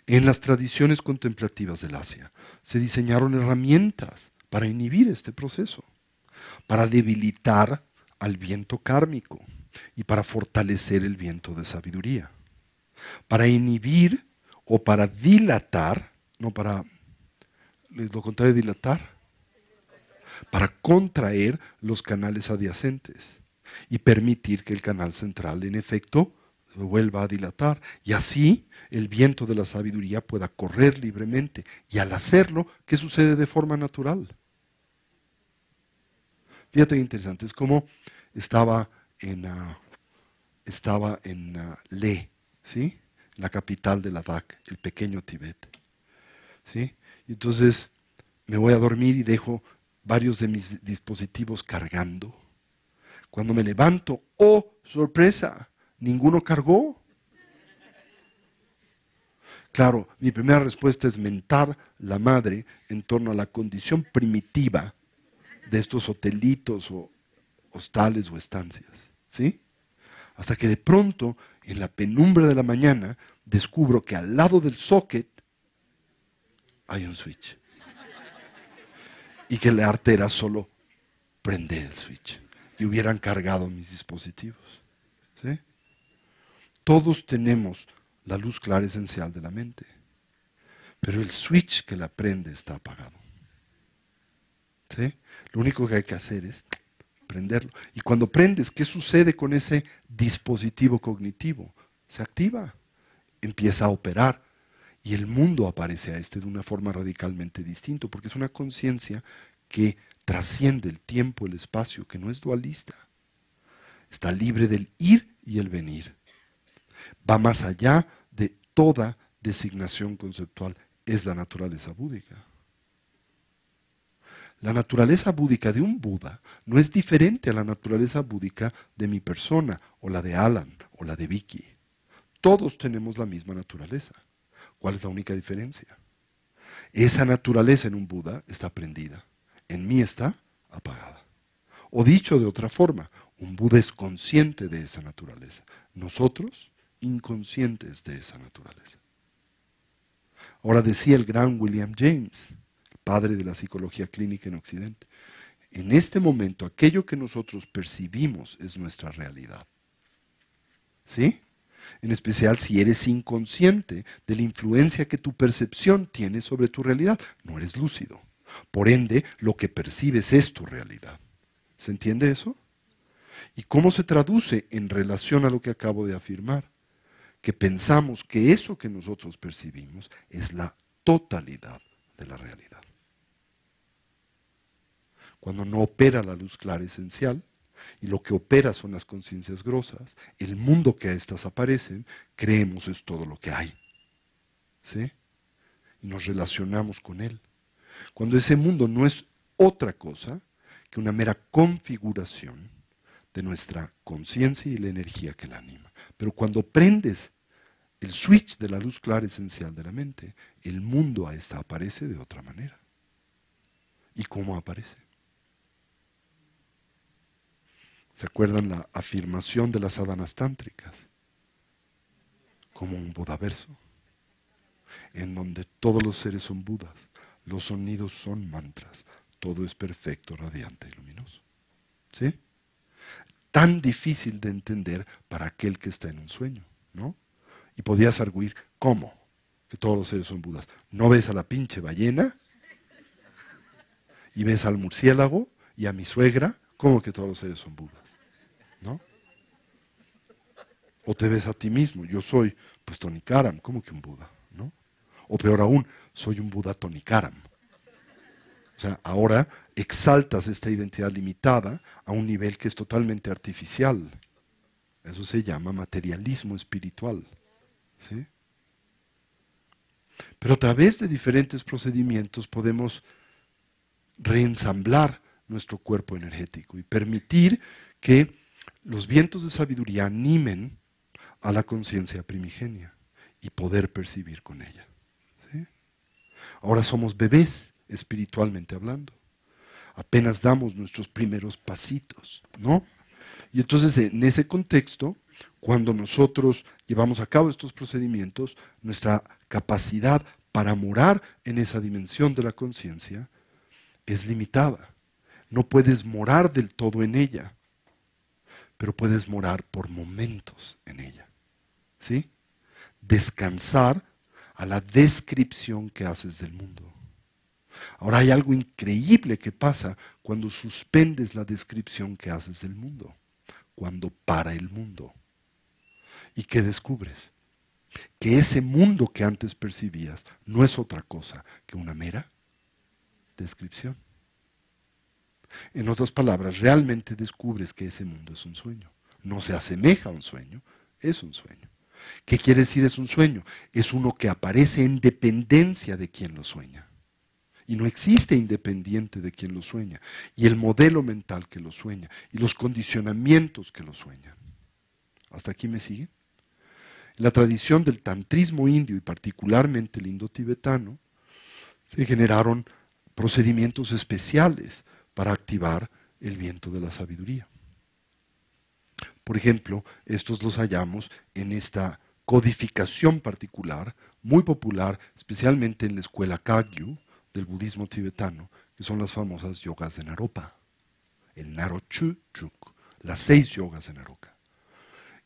En las tradiciones contemplativas del Asia se diseñaron herramientas para inhibir este proceso, para debilitar al viento kármico y para fortalecer el viento de sabiduría, para inhibir o para dilatar, no para, lo contrario de dilatar, para contraer los canales adyacentes y permitir que el canal central, en efecto, se vuelva a dilatar. Y así el viento de la sabiduría pueda correr libremente. Y al hacerlo, ¿qué sucede de forma natural? Fíjate qué interesante, es como estaba en Leh, ¿sí? La capital de Ladakh, el pequeño Tíbet. ¿Sí? Y entonces me voy a dormir y dejo varios de mis dispositivos cargando. Cuando me levanto, ¡oh, sorpresa! Ninguno cargó. Claro, mi primera respuesta es mentar la madre en torno a la condición primitiva de estos hotelitos o hostales o estancias. ¿Sí? Hasta que de pronto, en la penumbra de la mañana, descubro que al lado del socket hay un switch. Y que el arte era solo prender el switch. Y hubieran cargado mis dispositivos. ¿Sí? Todos tenemos la luz clara esencial de la mente. Pero el switch que la prende está apagado. ¿Sí? Lo único que hay que hacer es prenderlo. Y cuando prendes, ¿qué sucede con ese dispositivo cognitivo? Se activa, empieza a operar. Y el mundo aparece a este de una forma radicalmente distinta, porque es una conciencia que trasciende el tiempo, el espacio, que no es dualista. Está libre del ir y el venir. Va más allá de toda designación conceptual. Es la naturaleza búdica. La naturaleza búdica de un Buda no es diferente a la naturaleza búdica de mi persona, o la de Alan, o la de Vicky. Todos tenemos la misma naturaleza. ¿Cuál es la única diferencia? Esa naturaleza en un Buda está prendida. En mí está apagada. O dicho de otra forma, un Buda es consciente de esa naturaleza. Nosotros, inconscientes de esa naturaleza. Ahora decía el gran William James, padre de la psicología clínica en Occidente, en este momento aquello que nosotros percibimos es nuestra realidad. ¿Sí? En especial si eres inconsciente de la influencia que tu percepción tiene sobre tu realidad. No eres lúcido. Por ende, lo que percibes es tu realidad. ¿Se entiende eso? ¿Y cómo se traduce en relación a lo que acabo de afirmar? Que pensamos que eso que nosotros percibimos es la totalidad de la realidad. Cuando no opera la luz clara esencial, y lo que opera son las conciencias grosas, el mundo que a estas aparecen, creemos es todo lo que hay. ¿Sí? Y nos relacionamos con él. Cuando ese mundo no es otra cosa que una mera configuración de nuestra conciencia y la energía que la anima. Pero cuando prendes el switch de la luz clara esencial de la mente, el mundo a esta aparece de otra manera. ¿Y cómo aparece? ¿Se acuerdan la afirmación de las sadhanas tántricas? Como un budaverso, en donde todos los seres son budas, los sonidos son mantras, todo es perfecto, radiante y luminoso. ¿Sí? Tan difícil de entender para aquel que está en un sueño, ¿no? Y podías arguir, ¿cómo? Que todos los seres son budas. ¿No ves a la pinche ballena? ¿Y ves al murciélago? ¿Y a mi suegra? ¿Cómo que todos los seres son budas? ¿No? O te ves a ti mismo, yo soy, pues Tonikaram, ¿cómo que un Buda? ¿No? O peor aún, soy un Buda Tonikaram. O sea, ahora exaltas esta identidad limitada a un nivel que es totalmente artificial. Eso se llama materialismo espiritual. ¿Sí? Pero a través de diferentes procedimientos podemos reensamblar nuestro cuerpo energético y permitir que los vientos de sabiduría animen a la conciencia primigenia y poder percibir con ella. ¿Sí? Ahora somos bebés, espiritualmente hablando. Apenas damos nuestros primeros pasitos, ¿no? Y entonces en ese contexto, cuando nosotros llevamos a cabo estos procedimientos, nuestra capacidad para morar en esa dimensión de la conciencia es limitada. No puedes morar del todo en ella, pero puedes morar por momentos en ella. ¿Sí? Descansar a la descripción que haces del mundo. Ahora hay algo increíble que pasa cuando suspendes la descripción que haces del mundo, cuando para el mundo. ¿Y qué descubres? Que ese mundo que antes percibías no es otra cosa que una mera descripción. En otras palabras, realmente descubres que ese mundo es un sueño. No se asemeja a un sueño, es un sueño. ¿Qué quiere decir es un sueño? Es uno que aparece en dependencia de quien lo sueña. Y no existe independiente de quien lo sueña. Y el modelo mental que lo sueña. Y los condicionamientos que lo sueñan. ¿Hasta aquí me sigue? En la tradición del tantrismo indio y particularmente el indo-tibetano, se generaron procedimientos especiales para activar el viento de la sabiduría. Por ejemplo, estos los hallamos en esta codificación particular, muy popular, especialmente en la escuela Kagyu del budismo tibetano, que son las famosas yogas de Naropa, el Narochu Chuk, las 6 yogas de Naropa.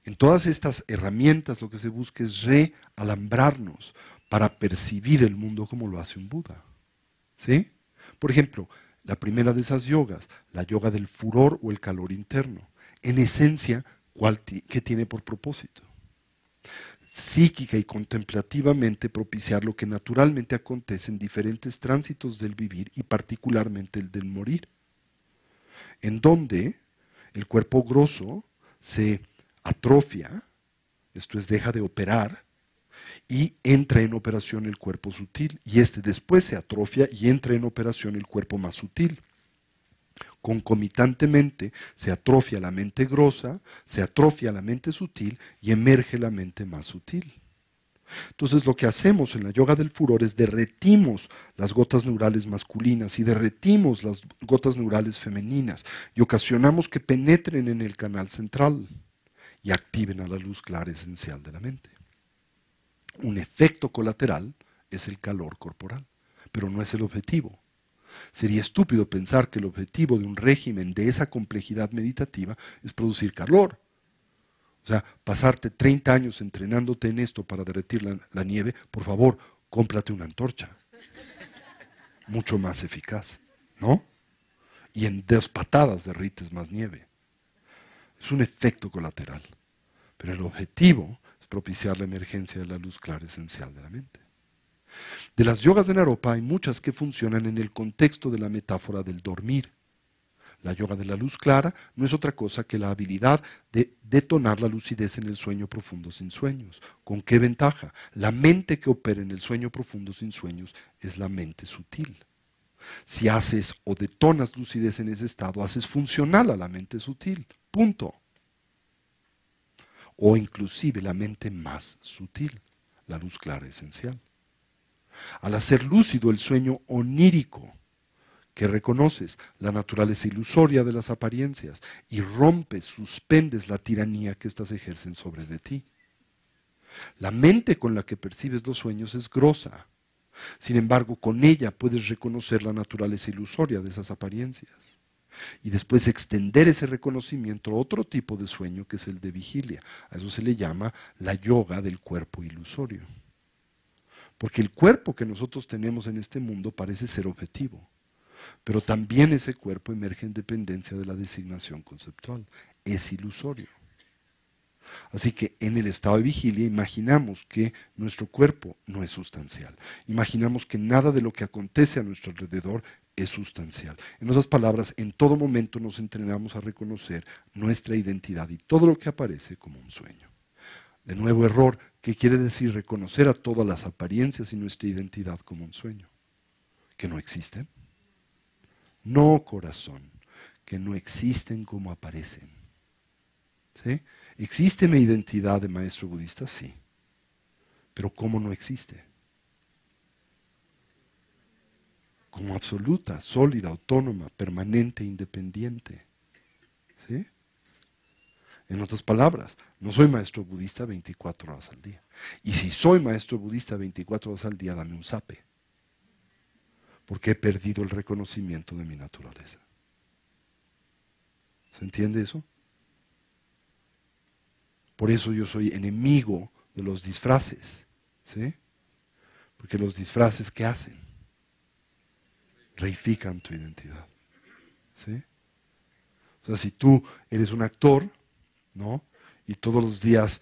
En todas estas herramientas lo que se busca es realambrarnos para percibir el mundo como lo hace un Buda. ¿Sí? Por ejemplo, la primera de esas yogas, la yoga del furor o el calor interno, en esencia, ¿qué tiene por propósito? Psíquica y contemplativamente propiciar lo que naturalmente acontece en diferentes tránsitos del vivir y particularmente el del morir, en donde el cuerpo grosso se atrofia, esto es, deja de operar, y entra en operación el cuerpo sutil, y este después se atrofia y entra en operación el cuerpo más sutil. Concomitantemente se atrofia la mente grosa, se atrofia la mente sutil y emerge la mente más sutil. Entonces lo que hacemos en la yoga del furor es derretimos las gotas neurales masculinas y derretimos las gotas neurales femeninas y ocasionamos que penetren en el canal central y activen a la luz clara esencial de la mente. Un efecto colateral es el calor corporal, pero no es el objetivo. Sería estúpido pensar que el objetivo de un régimen de esa complejidad meditativa es producir calor. O sea, pasarte 30 años entrenándote en esto para derretir la nieve, por favor, cómprate una antorcha. Mucho más eficaz, ¿no? Y en 2 patadas derrites más nieve. Es un efecto colateral. Pero el objetivo es propiciar la emergencia de la luz clara esencial de la mente. De las yogas de Naropa hay muchas que funcionan en el contexto de la metáfora del dormir. La yoga de la luz clara no es otra cosa que la habilidad de detonar la lucidez en el sueño profundo sin sueños. ¿Con qué ventaja? La mente que opera en el sueño profundo sin sueños es la mente sutil. Si haces o detonas lucidez en ese estado, haces funcional a la mente sutil. Punto. O inclusive la mente más sutil, la luz clara esencial. Al hacer lúcido el sueño onírico, que reconoces la naturaleza ilusoria de las apariencias y rompes, suspendes la tiranía que éstas ejercen sobre de ti. La mente con la que percibes los sueños es grosa. Sin embargo, con ella puedes reconocer la naturaleza ilusoria de esas apariencias. Y después extender ese reconocimiento a otro tipo de sueño que es el de vigilia. A eso se le llama la yoga del cuerpo ilusorio. Porque el cuerpo que nosotros tenemos en este mundo parece ser objetivo. Pero también ese cuerpo emerge en dependencia de la designación conceptual. Es ilusorio. Así que en el estado de vigilia imaginamos que nuestro cuerpo no es sustancial. Imaginamos que nada de lo que acontece a nuestro alrededor es sustancial. En otras palabras, en todo momento nos entrenamos a reconocer nuestra identidad y todo lo que aparece como un sueño. De nuevo, error. ¿Qué quiere decir reconocer a todas las apariencias y nuestra identidad como un sueño? ¿Que no existen? No, corazón, que no existen como aparecen. ¿Sí? ¿Existe mi identidad de maestro budista? Sí. Pero ¿cómo no existe? Como absoluta, sólida, autónoma, permanente, independiente. ¿Sí? En otras palabras, no soy maestro budista 24 horas al día. Y si soy maestro budista 24 horas al día, dame un zape. Porque he perdido el reconocimiento de mi naturaleza. ¿Se entiende eso? Por eso yo soy enemigo de los disfraces. ¿Sí? Porque los disfraces, ¿qué hacen? Reifican tu identidad. ¿Sí? O sea, si tú eres un actor, ¿no? Y todos los días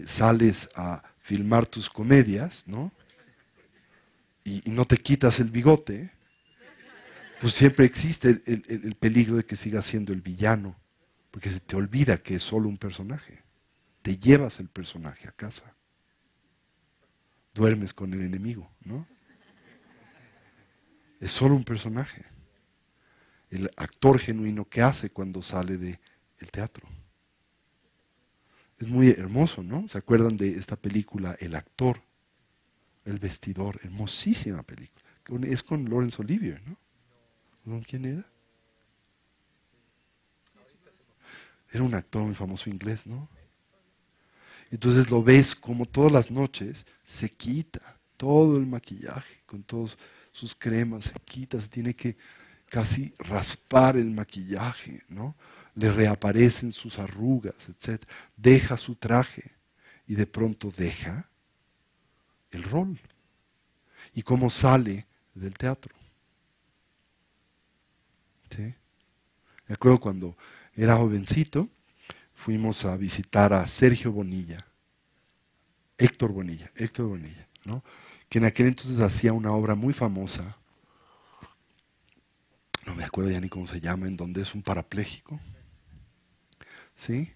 sales a filmar tus comedias, ¿no? Y no te quitas el bigote, pues siempre existe el peligro de que sigas siendo el villano, porque se te olvida que es solo un personaje. Te llevas el personaje a casa. Duermes con el enemigo, ¿no? Es solo un personaje. El actor genuino, ¿qué hace cuando sale del teatro? Es muy hermoso, ¿no? ¿Se acuerdan de esta película, El actor? El vestidor, hermosísima película. Es con Laurence Olivier, ¿no? ¿Con quién era? Era un actor muy famoso inglés, ¿no? Entonces lo ves como todas las noches se quita todo el maquillaje, con todas sus cremas, se quita, se tiene que casi raspar el maquillaje, ¿no? Le reaparecen sus arrugas, etc. Deja su traje y de pronto deja el rol. ¿Y cómo sale del teatro? ¿Sí? Me acuerdo cuando era jovencito, fuimos a visitar a Sergio Bonilla, Héctor Bonilla, ¿no? Que en aquel entonces hacía una obra muy famosa, no me acuerdo ya ni cómo se llama, en donde es un parapléjico, ¿sí?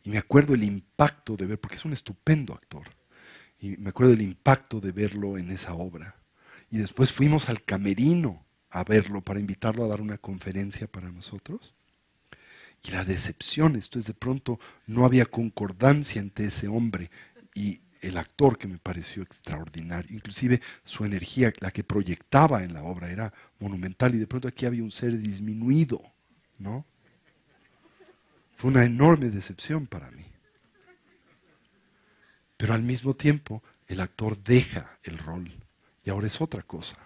Y me acuerdo el impacto de ver, porque es un estupendo actor, y me acuerdo del impacto de verlo en esa obra. Y después fuimos al camerino a verlo para invitarlo a dar una conferencia para nosotros. Y la decepción, esto es de pronto, no había concordancia entre ese hombre y el actor, que me pareció extraordinario. Inclusive su energía, la que proyectaba en la obra, era monumental. Y de pronto aquí había un ser disminuido, ¿no? Fue una enorme decepción para mí. Pero al mismo tiempo, el actor deja el rol y ahora es otra cosa,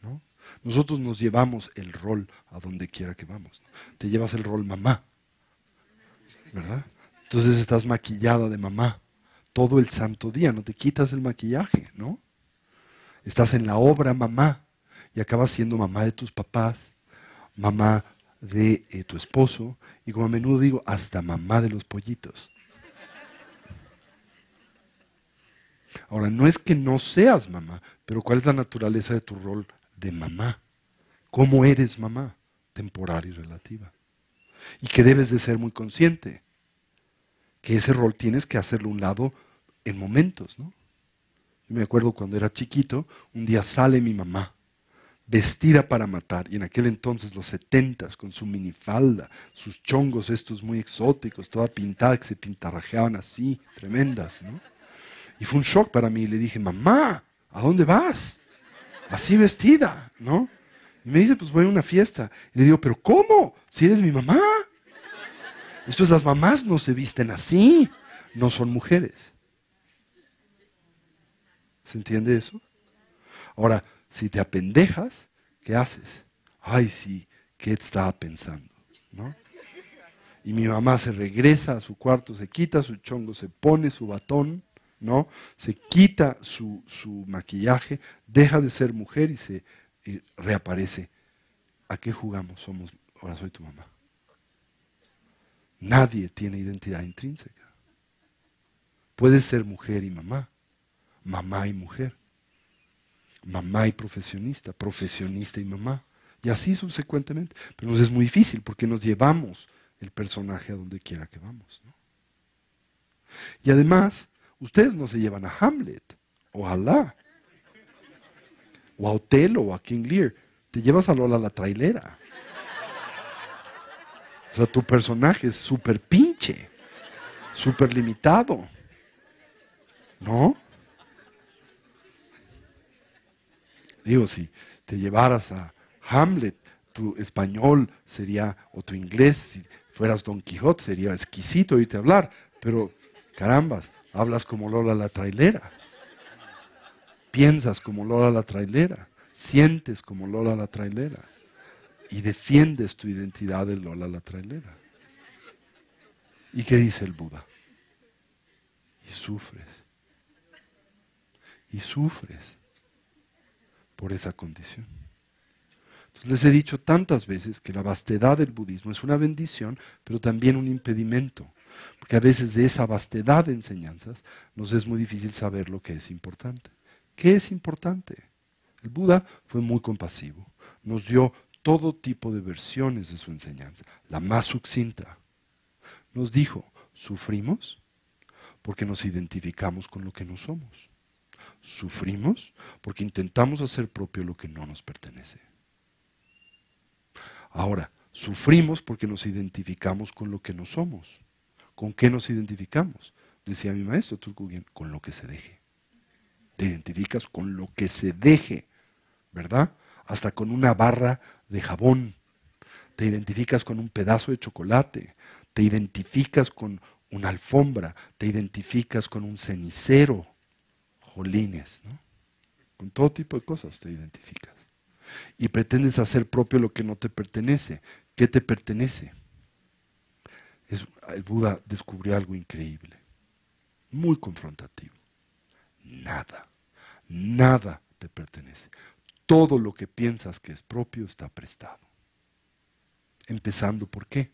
¿no? Nosotros nos llevamos el rol a donde quiera que vamos, ¿no? Te llevas el rol mamá, ¿verdad? Entonces estás maquillada de mamá todo el santo día, no te quitas el maquillaje, ¿no? Estás en la obra mamá y acabas siendo mamá de tus papás, mamá de tu esposo y, como a menudo digo, hasta mamá de los pollitos. Ahora, no es que no seas mamá, pero ¿cuál es la naturaleza de tu rol de mamá? ¿Cómo eres mamá? Temporal y relativa. Y que debes de ser muy consciente, que ese rol tienes que hacerlo a un lado en momentos, ¿no? Yo me acuerdo cuando era chiquito, un día sale mi mamá, vestida para matar, y en aquel entonces, los 70s, con su minifalda, sus chongos estos muy exóticos, toda pintada, que se pintarrajeaban así, tremendas, ¿no? Y fue un shock para mí. Le dije, mamá, ¿a dónde vas? Así vestida, ¿no? Y me dice, pues voy a una fiesta. Y le digo, ¿pero cómo? Si eres mi mamá. Entonces las mamás no se visten así, no son mujeres. ¿Se entiende eso? Ahora, si te apendejas, ¿qué haces? Ay, sí, ¿qué estaba pensando? ¿No? Y mi mamá se regresa a su cuarto, se quita su chongo, se pone su batón, ¿no? Se quita su maquillaje, deja de ser mujer y se reaparece. ¿A qué jugamos? Ahora soy tu mamá. Nadie tiene identidad intrínseca. Puedes ser mujer y mamá, mamá y mujer, mamá y profesionista, profesionista y mamá, y así subsecuentemente. Pero nos es muy difícil porque nos llevamos el personaje a donde quiera que vamos, ¿no? Y además, ustedes no se llevan a Hamlet, ojalá, o a Otelo, o a King Lear. Te llevas a Lola la trailera. O sea, tu personaje es súper pinche, súper limitado, ¿no? Digo, si te llevaras a Hamlet, tu español sería, o tu inglés, si fueras Don Quijote, sería exquisito oírte hablar, pero carambas, hablas como Lola la trailera, piensas como Lola la trailera, sientes como Lola la trailera y defiendes tu identidad de Lola la trailera. ¿Y qué dice el Buda? Y sufres. Y sufres por esa condición. Entonces les he dicho tantas veces que la vastedad del budismo es una bendición, pero también un impedimento. Porque a veces de esa vastedad de enseñanzas nos es muy difícil saber lo que es importante. ¿Qué es importante? El Buda fue muy compasivo. Nos dio todo tipo de versiones de su enseñanza. La más sucinta. Nos dijo, sufrimos porque nos identificamos con lo que no somos. Sufrimos porque intentamos hacer propio lo que no nos pertenece. Ahora, sufrimos porque nos identificamos con lo que no somos. ¿Con qué nos identificamos? Decía mi maestro Turkugyen, con lo que se deje. Te identificas con lo que se deje, ¿verdad? Hasta con una barra de jabón. Te identificas con un pedazo de chocolate. Te identificas con una alfombra. Te identificas con un cenicero. Jolines, ¿no? Con todo tipo de cosas te identificas. Y pretendes hacer propio lo que no te pertenece. ¿Qué te pertenece? El Buda descubrió algo increíble, muy confrontativo. Nada, nada te pertenece. Todo lo que piensas que es propio está prestado. Empezando ¿por qué?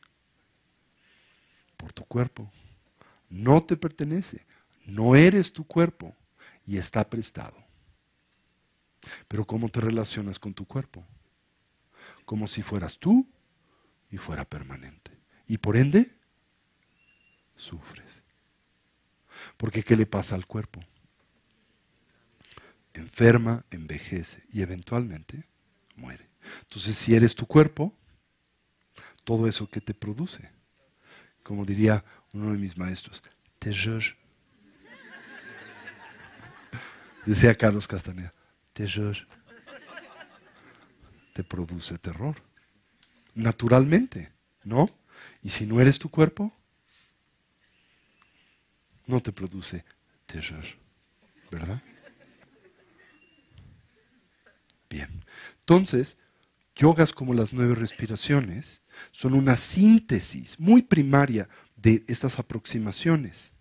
Por tu cuerpo. No te pertenece, no eres tu cuerpo y está prestado. Pero ¿cómo te relacionas con tu cuerpo? Como si fueras tú y fuera permanente. Y por ende, sufres. Porque ¿qué le pasa al cuerpo? Enferma, envejece y eventualmente muere. Entonces, si eres tu cuerpo, todo eso que te produce, como diría uno de mis maestros, terror. Decía Carlos Castaneda, terror. Te produce terror. Naturalmente, ¿no? Y si no eres tu cuerpo, no te produce terror, ¿verdad? Bien. Entonces, yogas como las 9 respiraciones son una síntesis muy primaria de estas aproximaciones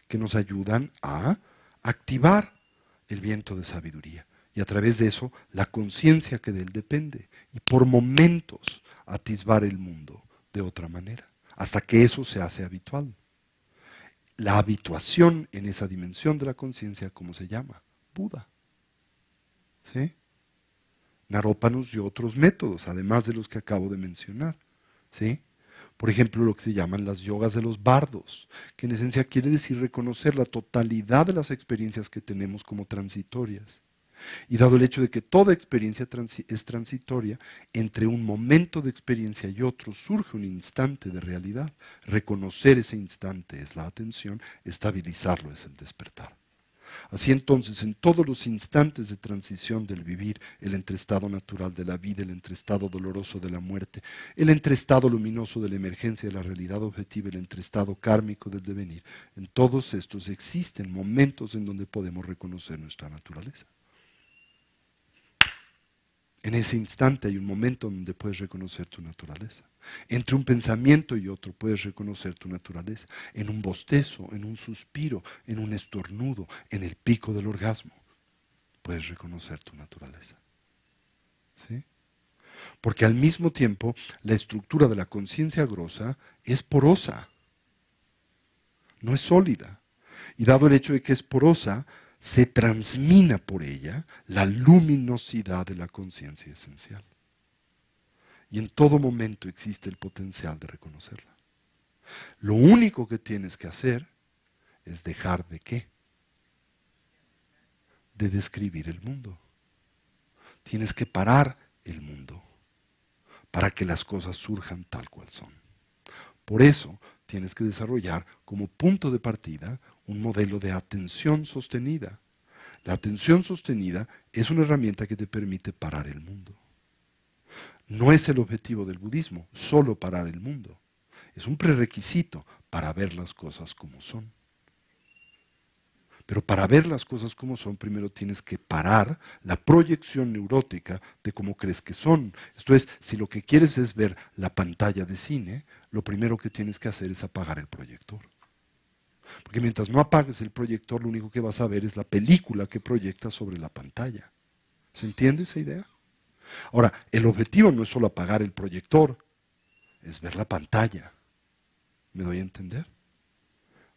que nos ayudan a activar el viento de sabiduría y a través de eso la conciencia que de él depende y por momentos atisbar el mundo de otra manera, hasta que eso se hace habitual. La habituación en esa dimensión de la conciencia, ¿cómo se llama? Buda. ¿Sí? Naropa nos dio otros métodos, además de los que acabo de mencionar. ¿Sí? Por ejemplo, lo que se llaman las yogas de los bardos, que en esencia quiere decir reconocer la totalidad de las experiencias que tenemos como transitorias. Y dado el hecho de que toda experiencia es transitoria, entre un momento de experiencia y otro surge un instante de realidad. Reconocer ese instante es la atención, estabilizarlo es el despertar. Así entonces, en todos los instantes de transición del vivir, el entreestado natural de la vida, el entreestado doloroso de la muerte, el entreestado luminoso de la emergencia de la realidad objetiva, el entreestado kármico del devenir, en todos estos existen momentos en donde podemos reconocer nuestra naturaleza. En ese instante hay un momento donde puedes reconocer tu naturaleza. Entre un pensamiento y otro puedes reconocer tu naturaleza. En un bostezo, en un suspiro, en un estornudo, en el pico del orgasmo, puedes reconocer tu naturaleza. ¿Sí? Porque al mismo tiempo la estructura de la conciencia grosa es porosa, no es sólida. Y dado el hecho de que es porosa, se transmina por ella la luminosidad de la conciencia esencial. Y en todo momento existe el potencial de reconocerla. Lo único que tienes que hacer es dejar de ¿qué? De describir el mundo. Tienes que parar el mundo para que las cosas surjan tal cual son. Por eso tienes que desarrollar como punto de partida un modelo de atención sostenida. La atención sostenida es una herramienta que te permite parar el mundo. No es el objetivo del budismo, solo parar el mundo. Es un prerequisito para ver las cosas como son. Pero para ver las cosas como son, primero tienes que parar la proyección neurótica de cómo crees que son. Esto es, si lo que quieres es ver la pantalla de cine, lo primero que tienes que hacer es apagar el proyector. Porque mientras no apagues el proyector, lo único que vas a ver es la película que proyecta sobre la pantalla. ¿Se entiende esa idea? Ahora, el objetivo no es solo apagar el proyector, es ver la pantalla. ¿Me doy a entender?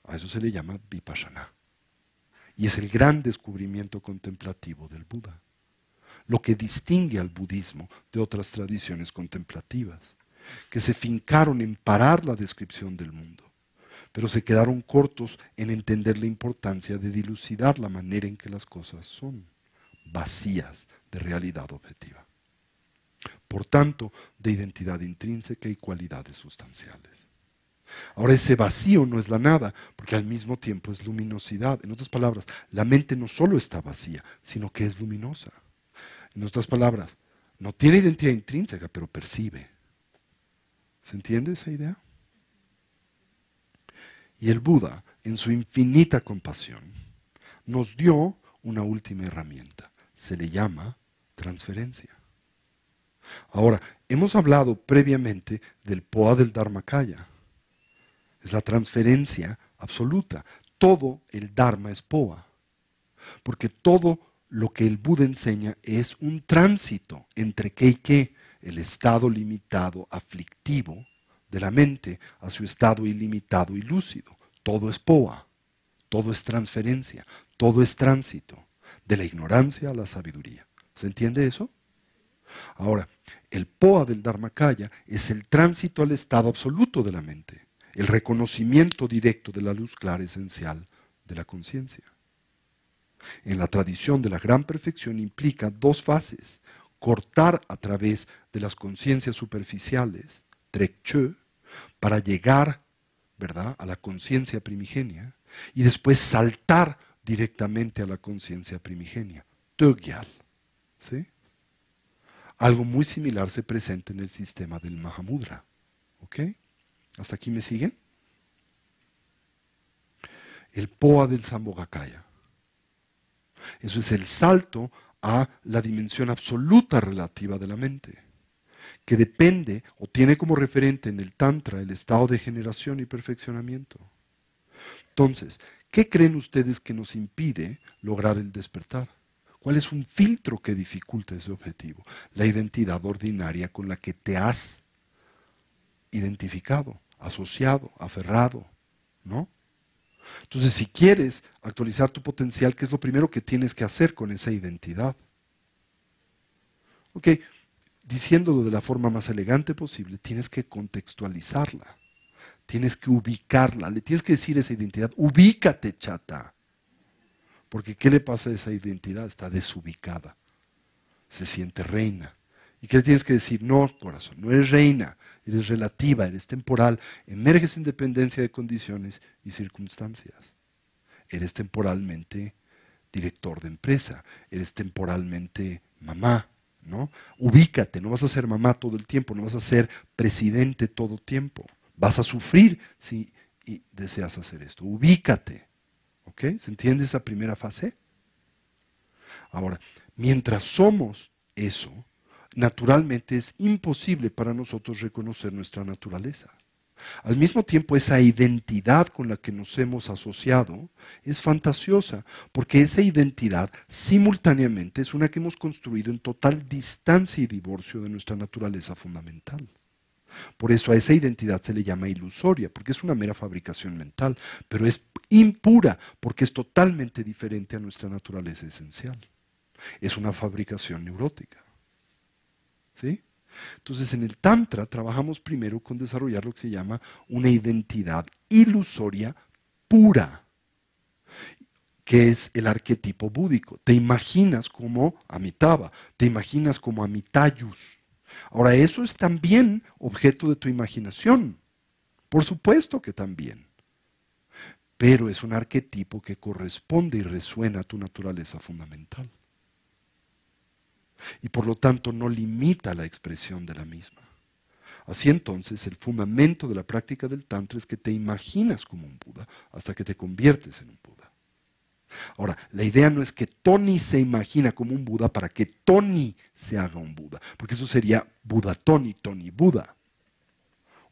A eso se le llama vipassana. Y es el gran descubrimiento contemplativo del Buda. Lo que distingue al budismo de otras tradiciones contemplativas, que se fincaron en parar la descripción del mundo, pero se quedaron cortos en entender la importancia de dilucidar la manera en que las cosas son, vacías de realidad objetiva. Por tanto, de identidad intrínseca y cualidades sustanciales. Ahora, ese vacío no es la nada, porque al mismo tiempo es luminosidad. En otras palabras, la mente no solo está vacía, sino que es luminosa. En otras palabras, no tiene identidad intrínseca, pero percibe. ¿Se entiende esa idea? Y el Buda, en su infinita compasión, nos dio una última herramienta. Se le llama transferencia. Ahora, hemos hablado previamente del POA del Dharmakaya. Es la transferencia absoluta. Todo el Dharma es POA. Porque todo lo que el Buda enseña es un tránsito entre qué y qué, el estado limitado, aflictivo de la mente a su estado ilimitado y lúcido. Todo es POA. Todo es transferencia. Todo es tránsito. De la ignorancia a la sabiduría. ¿Se entiende eso? Ahora, el POA del Dharmakaya es el tránsito al estado absoluto de la mente. El reconocimiento directo de la luz clara esencial de la conciencia. En la tradición de la gran perfección implica dos fases: cortar a través de las conciencias superficiales, trekchö, para llegar, ¿verdad?, a la conciencia primigenia, y después saltar directamente a la conciencia primigenia, tögyal. ¿Sí? Algo muy similar se presenta en el sistema del Mahamudra. ¿Ok? ¿Hasta aquí me siguen? El POA del Sambhogakaya. Eso es el salto a la dimensión absoluta relativa de la mente, que depende o tiene como referente en el Tantra el estado de generación y perfeccionamiento. Entonces, ¿qué creen ustedes que nos impide lograr el despertar? ¿Cuál es un filtro que dificulta ese objetivo? La identidad ordinaria con la que te has identificado, asociado, aferrado, ¿no? Entonces, si quieres actualizar tu potencial, ¿qué es lo primero que tienes que hacer con esa identidad? Ok, diciéndolo de la forma más elegante posible, tienes que contextualizarla, tienes que ubicarla, le tienes que decir a esa identidad: ubícate, chata. Porque ¿qué le pasa a esa identidad? Está desubicada, se siente reina. ¿Y qué le tienes que decir? No, corazón, no eres reina, eres relativa, eres temporal, emerges en dependencia de condiciones y circunstancias. Eres temporalmente director de empresa, eres temporalmente mamá, ¿no? Ubícate, no vas a ser mamá todo el tiempo, no vas a ser presidente todo el tiempo. Vas a sufrir si deseas hacer esto. Ubícate. ¿Ok? ¿Se entiende esa primera fase? Ahora, mientras somos eso, naturalmente es imposible para nosotros reconocer nuestra naturaleza. Al mismo tiempo, esa identidad con la que nos hemos asociado es fantasiosa, porque esa identidad simultáneamente es una que hemos construido en total distancia y divorcio de nuestra naturaleza fundamental. Por eso a esa identidad se le llama ilusoria, porque es una mera fabricación mental, pero es impura, porque es totalmente diferente a nuestra naturaleza esencial. Es una fabricación neurótica. ¿Sí? Entonces, en el Tantra trabajamos primero con desarrollar lo que se llama una identidad ilusoria pura, que es el arquetipo búdico. Te imaginas como Amitabha, te imaginas como Amitayus. Ahora, eso es también objeto de tu imaginación. Por supuesto que también. Pero es un arquetipo que corresponde y resuena a tu naturaleza fundamental. y por lo tanto no limita la expresión de la misma. Así entonces, el fundamento de la práctica del Tantra es que te imaginas como un Buda hasta que te conviertes en un Buda. Ahora, la idea no es que Tony se imagina como un Buda para que Tony se haga un Buda, porque eso sería Buda Tony, Tony Buda.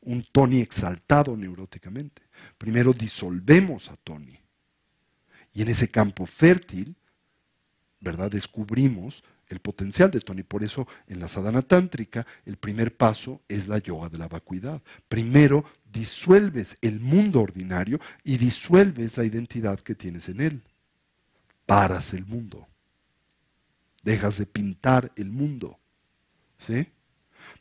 Un Tony exaltado neuróticamente. Primero disolvemos a Tony. Y en ese campo fértil, ¿verdad?, descubrimos el potencial de Tony. Por eso, en la sadhana tántrica, el primer paso es la yoga de la vacuidad. Primero disuelves el mundo ordinario y disuelves la identidad que tienes en él. Paras el mundo. Dejas de pintar el mundo, ¿sí?,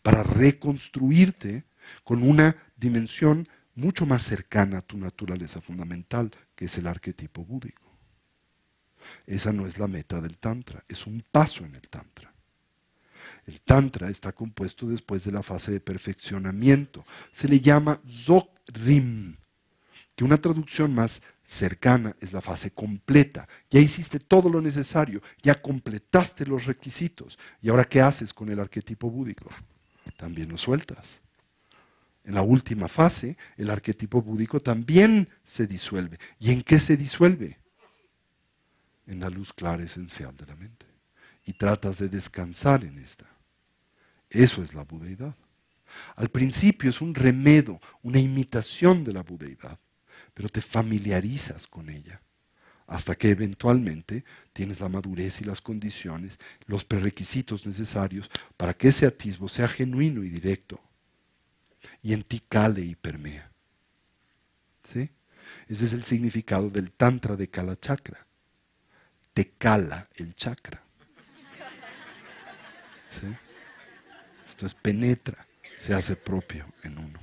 para reconstruirte con una dimensión mucho más cercana a tu naturaleza fundamental, que es el arquetipo búdico. Esa no es la meta del Tantra, es un paso en el Tantra. El Tantra está compuesto después de la fase de perfeccionamiento. Se le llama Dzogrim, que una traducción más cercana es la fase completa. Ya hiciste todo lo necesario, ya completaste los requisitos. ¿Y ahora qué haces con el arquetipo búdico? También lo sueltas. En la última fase, el arquetipo búdico también se disuelve. ¿Y en qué se disuelve? En la luz clara esencial de la mente. Y tratas de descansar en esta. Eso es la budeidad. Al principio es un remedo, una imitación de la budeidad, pero te familiarizas con ella, hasta que eventualmente tienes la madurez y las condiciones, los prerequisitos necesarios para que ese atisbo sea genuino y directo, y en ti cale y permea. ¿Sí? Ese es el significado del Tantra de Kala Chakra. Te cala el chakra. ¿Sí? Esto es penetra, se hace propio en uno.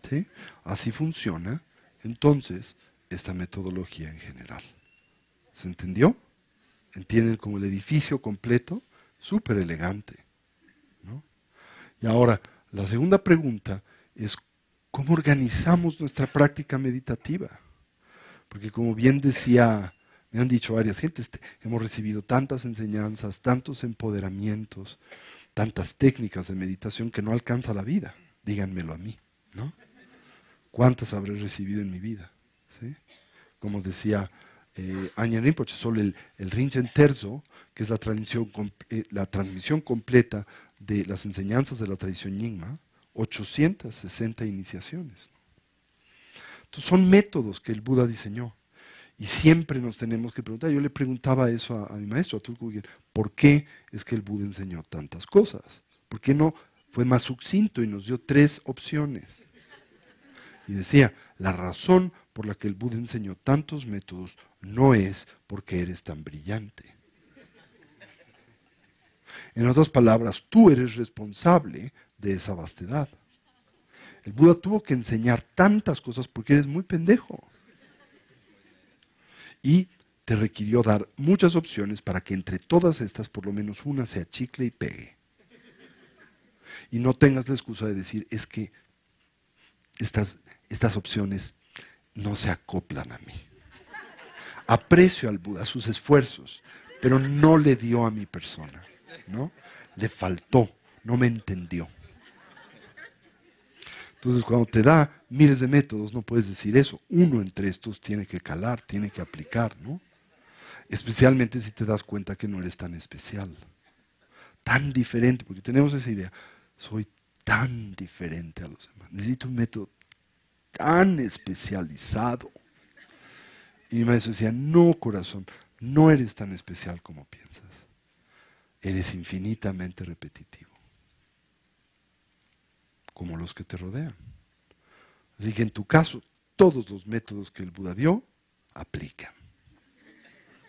¿Sí? Así funciona, entonces, esta metodología en general. ¿Se entendió? ¿Entienden como el edificio completo? Súper elegante, ¿no? Y ahora, la segunda pregunta es, ¿cómo organizamos nuestra práctica meditativa? Porque como bien decía, me han dicho varias gentes, hemos recibido tantas enseñanzas, tantos empoderamientos, tantas técnicas de meditación que no alcanza la vida. Díganmelo a mí, ¿no? ¿Cuántas habré recibido en mi vida? ¿Sí? Como decía Ajahn Rinpoche, solo el Rinchen Terzo, que es la transmisión completa de las enseñanzas de la tradición Nyingma, 860 iniciaciones. Entonces son métodos que el Buda diseñó. Y siempre nos tenemos que preguntar. Yo le preguntaba eso a mi maestro, a Tulku Gyaltsen, ¿por qué es que el Buda enseñó tantas cosas? ¿Por qué no fue más sucinto y nos dio 3 opciones? Y decía, la razón por la que el Buda enseñó tantos métodos no es porque eres tan brillante. En otras palabras, tú eres responsable de esa vastedad. El Buda tuvo que enseñar tantas cosas porque eres muy pendejo. Y te requirió dar muchas opciones para que entre todas estas por lo menos una sea chicle y pegue. Y no tengas la excusa de decir, es que estas opciones no se acoplan a mí. Aprecio al Buda, sus esfuerzos, pero no le dio a mi persona, ¿no? Le faltó, no me entendió. Entonces, cuando te da miles de métodos, no puedes decir eso. Uno entre estos tiene que calar, tiene que aplicar, ¿no? Especialmente si te das cuenta que no eres tan especial, tan diferente, porque tenemos esa idea, soy tan diferente a los demás, necesito un método tan especializado. Y mi maestro decía, no, corazón, no eres tan especial como piensas, eres infinitamente repetitivo, como los que te rodean. Así que en tu caso, todos los métodos que el Buda dio, aplican.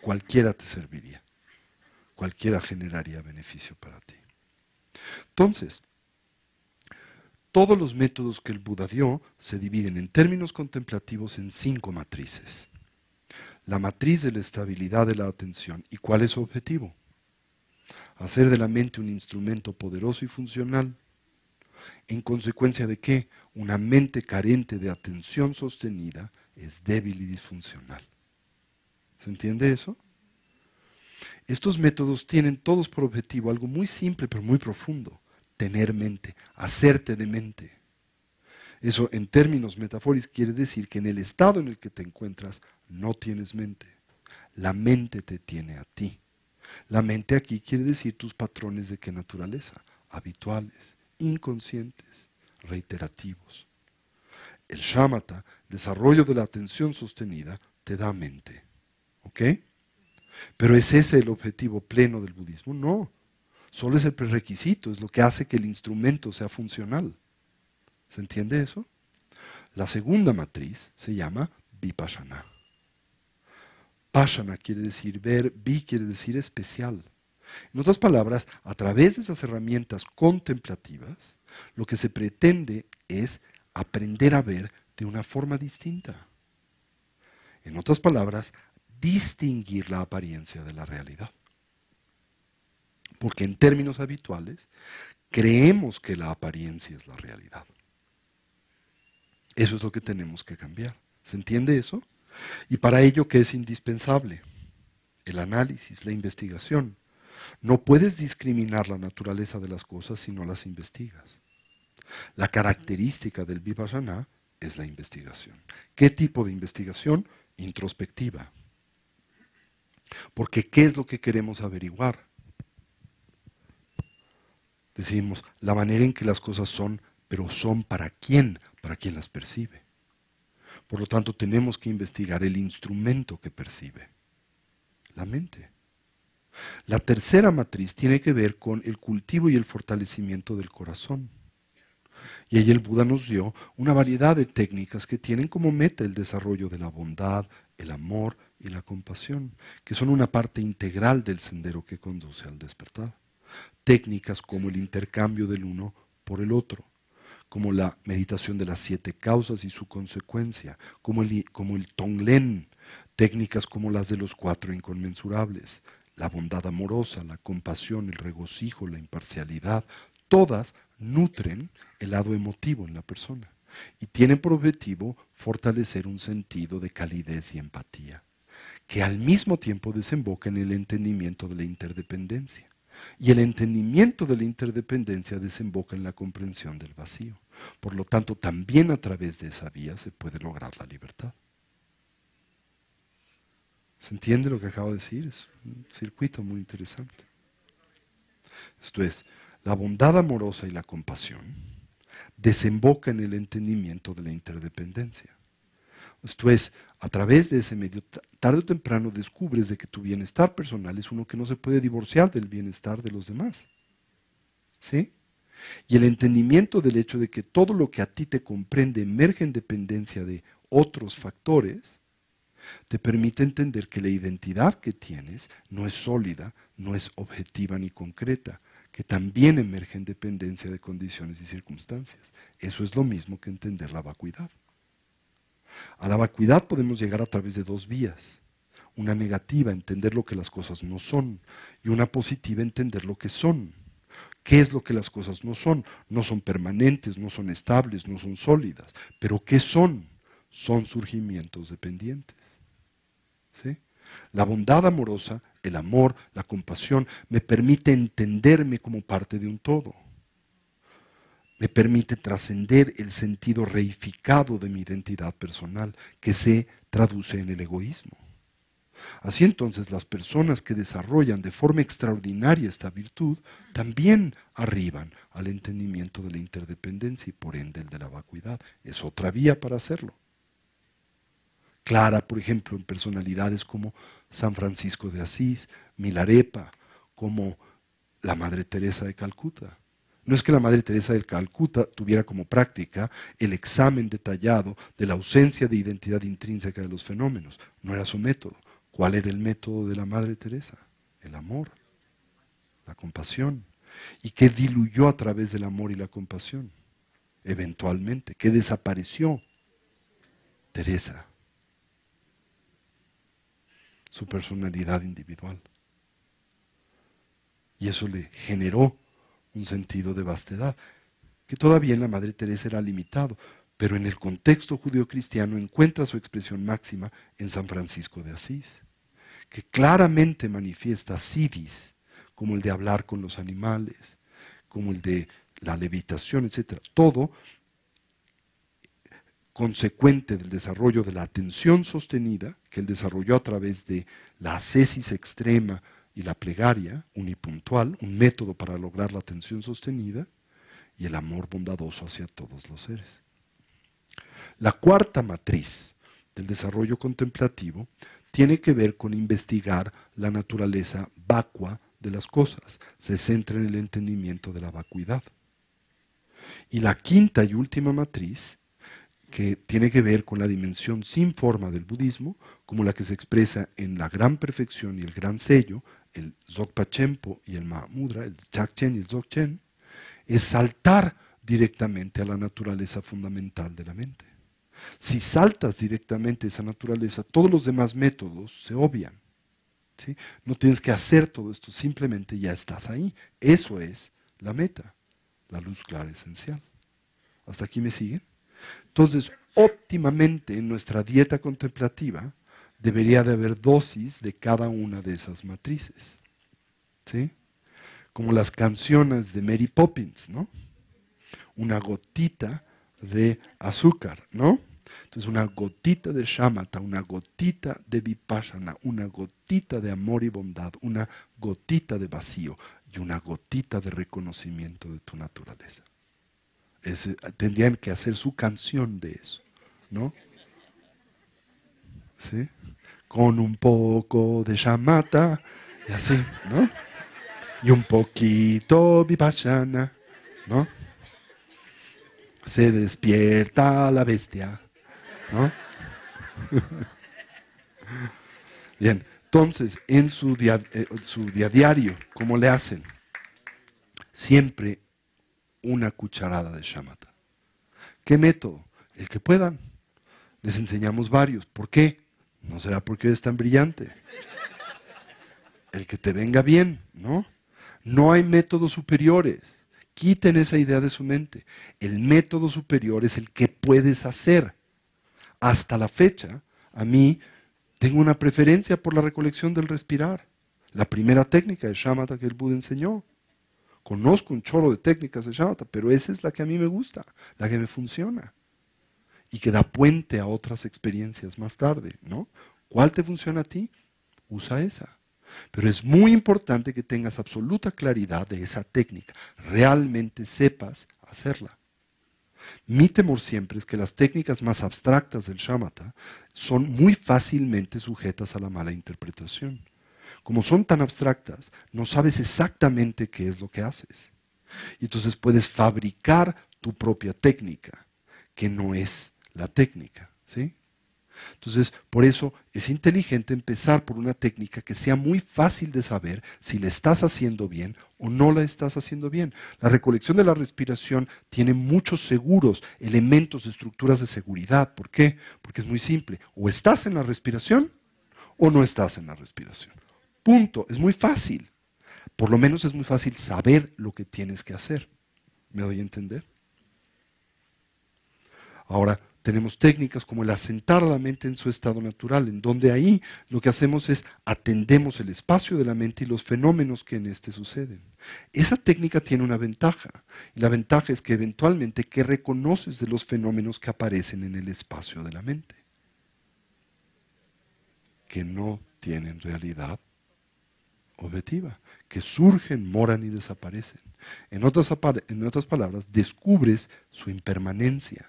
Cualquiera te serviría, cualquiera generaría beneficio para ti. Entonces, todos los métodos que el Buda dio se dividen en términos contemplativos en 5 matrices. La matriz de la estabilidad de la atención. ¿Y cuál es su objetivo? Hacer de la mente un instrumento poderoso y funcional. ¿En consecuencia de qué? Una mente carente de atención sostenida es débil y disfuncional. ¿Se entiende eso? Estos métodos tienen todos por objetivo algo muy simple pero muy profundo: tener mente, hacerte de mente. Eso en términos metafóricos quiere decir que en el estado en el que te encuentras no tienes mente. La mente te tiene a ti. La mente aquí quiere decir tus patrones de qué naturaleza: habituales, inconscientes, reiterativos. El shamatha, desarrollo de la atención sostenida, te da mente. ¿Ok? Pero ¿es ese el objetivo pleno del budismo? No. Solo es el prerequisito, es lo que hace que el instrumento sea funcional. ¿Se entiende eso? La segunda matriz se llama vipassana. Pasana quiere decir ver, vi quiere decir especial. En otras palabras, a través de esas herramientas contemplativas, lo que se pretende es aprender a ver de una forma distinta. En otras palabras, distinguir la apariencia de la realidad. Porque en términos habituales, creemos que la apariencia es la realidad. Eso es lo que tenemos que cambiar. ¿Se entiende eso? Y para ello, ¿qué es indispensable? El análisis, la investigación. No puedes discriminar la naturaleza de las cosas si no las investigas. La característica del vipassana es la investigación. ¿Qué tipo de investigación? Introspectiva. Porque ¿qué es lo que queremos averiguar? Decimos, la manera en que las cosas son, pero son para quién las percibe. Por lo tanto, tenemos que investigar el instrumento que percibe, la mente. La tercera matriz tiene que ver con el cultivo y el fortalecimiento del corazón. Y ahí el Buda nos dio una variedad de técnicas que tienen como meta el desarrollo de la bondad, el amor y la compasión, que son una parte integral del sendero que conduce al despertar. Técnicas como el intercambio del uno por el otro, como la meditación de las 7 causas y su consecuencia, como el Tonglen, técnicas como las de los 4 inconmensurables, la bondad amorosa, la compasión, el regocijo, la imparcialidad, todas nutren el lado emotivo en la persona y tienen por objetivo fortalecer un sentido de calidez y empatía, que al mismo tiempo desemboca en el entendimiento de la interdependencia. Y el entendimiento de la interdependencia desemboca en la comprensión del vacío. Por lo tanto, también a través de esa vía se puede lograr la libertad. ¿Se entiende lo que acabo de decir? Es un circuito muy interesante. Esto es, la bondad amorosa y la compasión desemboca en el entendimiento de la interdependencia. Esto es, a través de ese medio, tarde o temprano descubres de que tu bienestar personal es uno que no se puede divorciar del bienestar de los demás. ¿Sí? Y el entendimiento del hecho de que todo lo que a ti te comprende emerge en dependencia de otros factores, te permite entender que la identidad que tienes no es sólida, no es objetiva ni concreta, que también emerge en dependencia de condiciones y circunstancias. Eso es lo mismo que entender la vacuidad. A la vacuidad podemos llegar a través de 2 vías. Una negativa, entender lo que las cosas no son, y una positiva, entender lo que son. ¿Qué es lo que las cosas no son? No son permanentes, no son estables, no son sólidas. Pero ¿qué son? Son surgimientos dependientes. ¿Sí? La bondad amorosa, el amor, la compasión, me permite entenderme como parte de un todo. Me permite trascender el sentido reificado de mi identidad personal, que se traduce en el egoísmo. Así entonces, las personas que desarrollan de forma extraordinaria esta virtud también arriban al entendimiento de la interdependencia y por ende el de la vacuidad. Es otra vía para hacerlo. Clara, por ejemplo, en personalidades como San Francisco de Asís, Milarepa, como la Madre Teresa de Calcuta. No es que la Madre Teresa de Calcuta tuviera como práctica el examen detallado de la ausencia de identidad intrínseca de los fenómenos. No era su método. ¿Cuál era el método de la Madre Teresa? El amor, la compasión. ¿Y qué diluyó a través del amor y la compasión? Eventualmente, ¿qué desapareció? Teresa. Su personalidad individual. Y eso le generó un sentido de vastedad, que todavía en la Madre Teresa era limitado, pero en el contexto judeocristiano encuentra su expresión máxima en San Francisco de Asís, que claramente manifiesta siddhis, como el de hablar con los animales, como el de la levitación, etc. Todo consecuente del desarrollo de la atención sostenida, que él desarrolló a través de la ascesis extrema y la plegaria unipuntual, un método para lograr la atención sostenida, y el amor bondadoso hacia todos los seres. La cuarta matriz del desarrollo contemplativo tiene que ver con investigar la naturaleza vacua de las cosas. Se centra en el entendimiento de la vacuidad. Y la quinta y última matriz, que tiene que ver con la dimensión sin forma del budismo, como la que se expresa en la gran perfección y el gran sello, el Dzogpa Chenpo y el Mahamudra, el Chakchen y el Dzogchen, es saltar directamente a la naturaleza fundamental de la mente. Si saltas directamente a esa naturaleza, todos los demás métodos se obvian, ¿sí? No tienes que hacer todo esto, simplemente ya estás ahí. Eso es la meta, la luz clara esencial. ¿Hasta aquí me siguen? Entonces, óptimamente en nuestra dieta contemplativa debería de haber dosis de cada una de esas matrices, ¿sí? Como las canciones de Mary Poppins, ¿no? Una gotita de azúcar, ¿no? Entonces una gotita de shamatha, una gotita de vipassana, una gotita de amor y bondad, una gotita de vacío y una gotita de reconocimiento de tu naturaleza. Tendrían que hacer su canción de eso, ¿no? ¿Sí? Con un poco de shamatha y así, ¿no? Y un poquito vipassana, ¿no? Se despierta la bestia, ¿no? Bien, entonces, en su día diario, ¿cómo le hacen? Siempre una cucharada de shamatha. ¿Qué método? El que puedan. Les enseñamos varios. ¿Por qué? No será porque eres tan brillante. El que te venga bien, ¿no? No hay métodos superiores. Quiten esa idea de su mente. El método superior es el que puedes hacer. Hasta la fecha, a mí tengo una preferencia por la recolección del respirar. La primera técnica de shamatha que el Buda enseñó. Conozco un chorro de técnicas de shamatha, pero esa es la que a mí me gusta, la que me funciona. Y que da puente a otras experiencias más tarde, ¿no? ¿Cuál te funciona a ti? Usa esa. Pero es muy importante que tengas absoluta claridad de esa técnica, realmente sepas hacerla. Mi temor siempre es que las técnicas más abstractas del shamatha son muy fácilmente sujetas a la mala interpretación. Como son tan abstractas, no sabes exactamente qué es lo que haces. Y entonces puedes fabricar tu propia técnica, que no es la técnica, ¿sí? Entonces, por eso es inteligente empezar por una técnica que sea muy fácil de saber si la estás haciendo bien o no la estás haciendo bien. La recolección de la respiración tiene muchos seguros, elementos, estructuras de seguridad. ¿Por qué? Porque es muy simple. O estás en la respiración o no estás en la respiración. Punto. Es muy fácil. Por lo menos es muy fácil saber lo que tienes que hacer. ¿Me doy a entender? Ahora, tenemos técnicas como el asentar a la mente en su estado natural, en donde ahí lo que hacemos es atendemos el espacio de la mente y los fenómenos que en éste suceden. Esa técnica tiene una ventaja, y la ventaja es que eventualmente, ¿qué reconoces de los fenómenos que aparecen en el espacio de la mente? Que no tienen realidad objetiva, que surgen, moran y desaparecen. En otras palabras, descubres su impermanencia,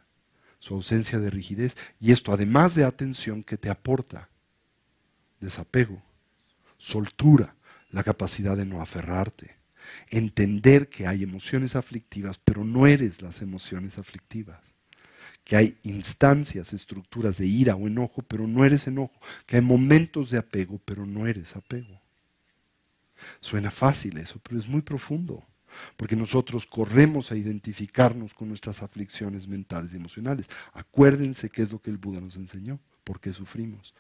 su ausencia de rigidez, y esto además de atención que te aporta desapego, soltura, la capacidad de no aferrarte, entender que hay emociones aflictivas, pero no eres las emociones aflictivas, que hay instancias, estructuras de ira o enojo, pero no eres enojo, que hay momentos de apego, pero no eres apego. Suena fácil eso, pero es muy profundo. Porque nosotros corremos a identificarnos con nuestras aflicciones mentales y emocionales. Acuérdense qué es lo que el Buda nos enseñó. ¿Por qué sufrimos?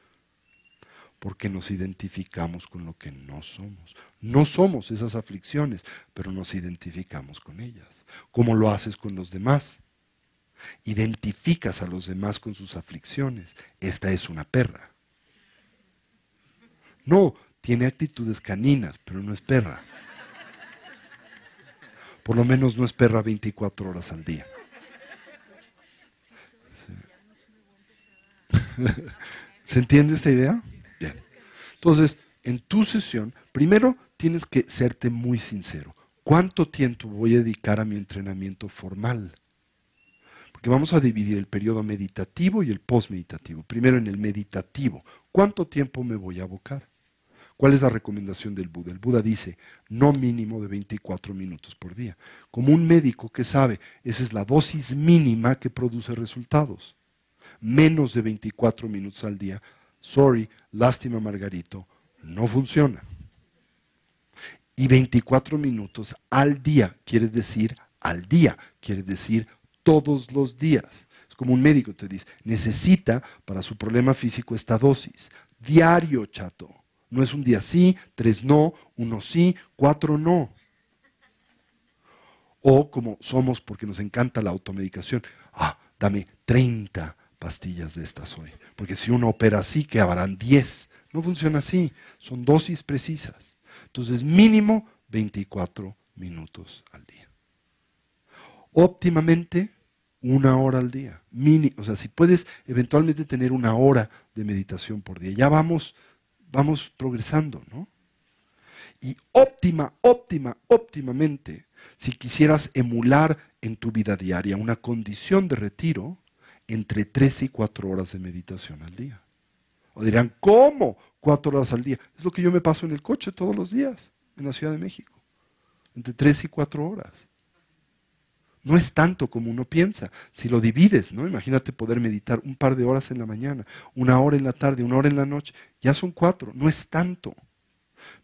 Porque nos identificamos con lo que no somos. No somos esas aflicciones, pero nos identificamos con ellas. ¿Cómo lo haces con los demás? Identificas a los demás con sus aflicciones. Esta es una perra. No, tiene actitudes caninas, pero no es perra. Por lo menos no es perra 24 horas al día. ¿Se entiende esta idea? Bien. Entonces, en tu sesión, primero tienes que serte muy sincero. ¿Cuánto tiempo voy a dedicar a mi entrenamiento formal? Porque vamos a dividir el periodo meditativo y el postmeditativo. Primero en el meditativo, ¿cuánto tiempo me voy a abocar? ¿Cuál es la recomendación del Buda? El Buda dice, no mínimo de 24 minutos por día. Como un médico que sabe, esa es la dosis mínima que produce resultados. Menos de 24 minutos al día, sorry, lástima Margarito, no funciona. Y 24 minutos al día, quiere decir al día, quiere decir todos los días. Es como un médico te dice, necesita para su problema físico esta dosis. Diario, chato. No es un día sí, 3 no, 1 sí, 4 no. O como somos porque nos encanta la automedicación, dame 30 pastillas de estas hoy. Porque si uno opera así, que habrán 10. No funciona así, son dosis precisas. Entonces, mínimo 24 minutos al día. Óptimamente, 1 hora al día. O sea, si puedes eventualmente tener 1 hora de meditación por día, ya vamos progresando, ¿no? Y óptimamente, si quisieras emular en tu vida diaria una condición de retiro, entre 3 y 4 horas de meditación al día. O dirán, ¿cómo? 4 horas al día. Es lo que yo me paso en el coche todos los días, en la Ciudad de México. Entre 3 y 4 horas. No es tanto como uno piensa. Si lo divides, ¿no? Imagínate poder meditar un par de horas en la mañana, 1 hora en la tarde, 1 hora en la noche. Ya son 4, no es tanto.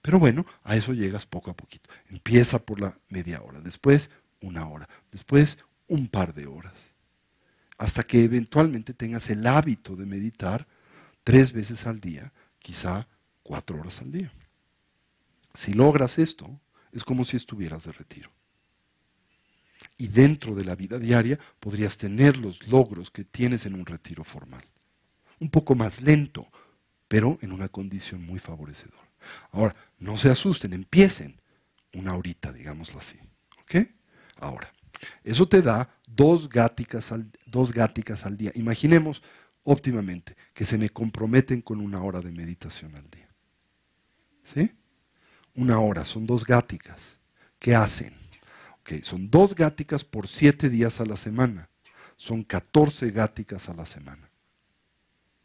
Pero bueno, a eso llegas poco a poquito. Empieza por la media hora, después 1 hora, después un par de horas. Hasta que eventualmente tengas el hábito de meditar 3 veces al día, quizá 4 horas al día. Si logras esto, es como si estuvieras de retiro. Y dentro de la vida diaria podrías tener los logros que tienes en un retiro formal. Un poco más lento, pero en una condición muy favorecedora. Ahora, no se asusten, empiecen 1 horita, digámoslo así. ¿Ok? Ahora, eso te da 2 gáticas al día. Imaginemos óptimamente que se me comprometen con 1 hora de meditación al día. ¿Sí? 1 hora, son 2 gáticas. ¿Qué hacen? Okay, son 2 gáticas por 7 días a la semana. Son 14 gáticas a la semana.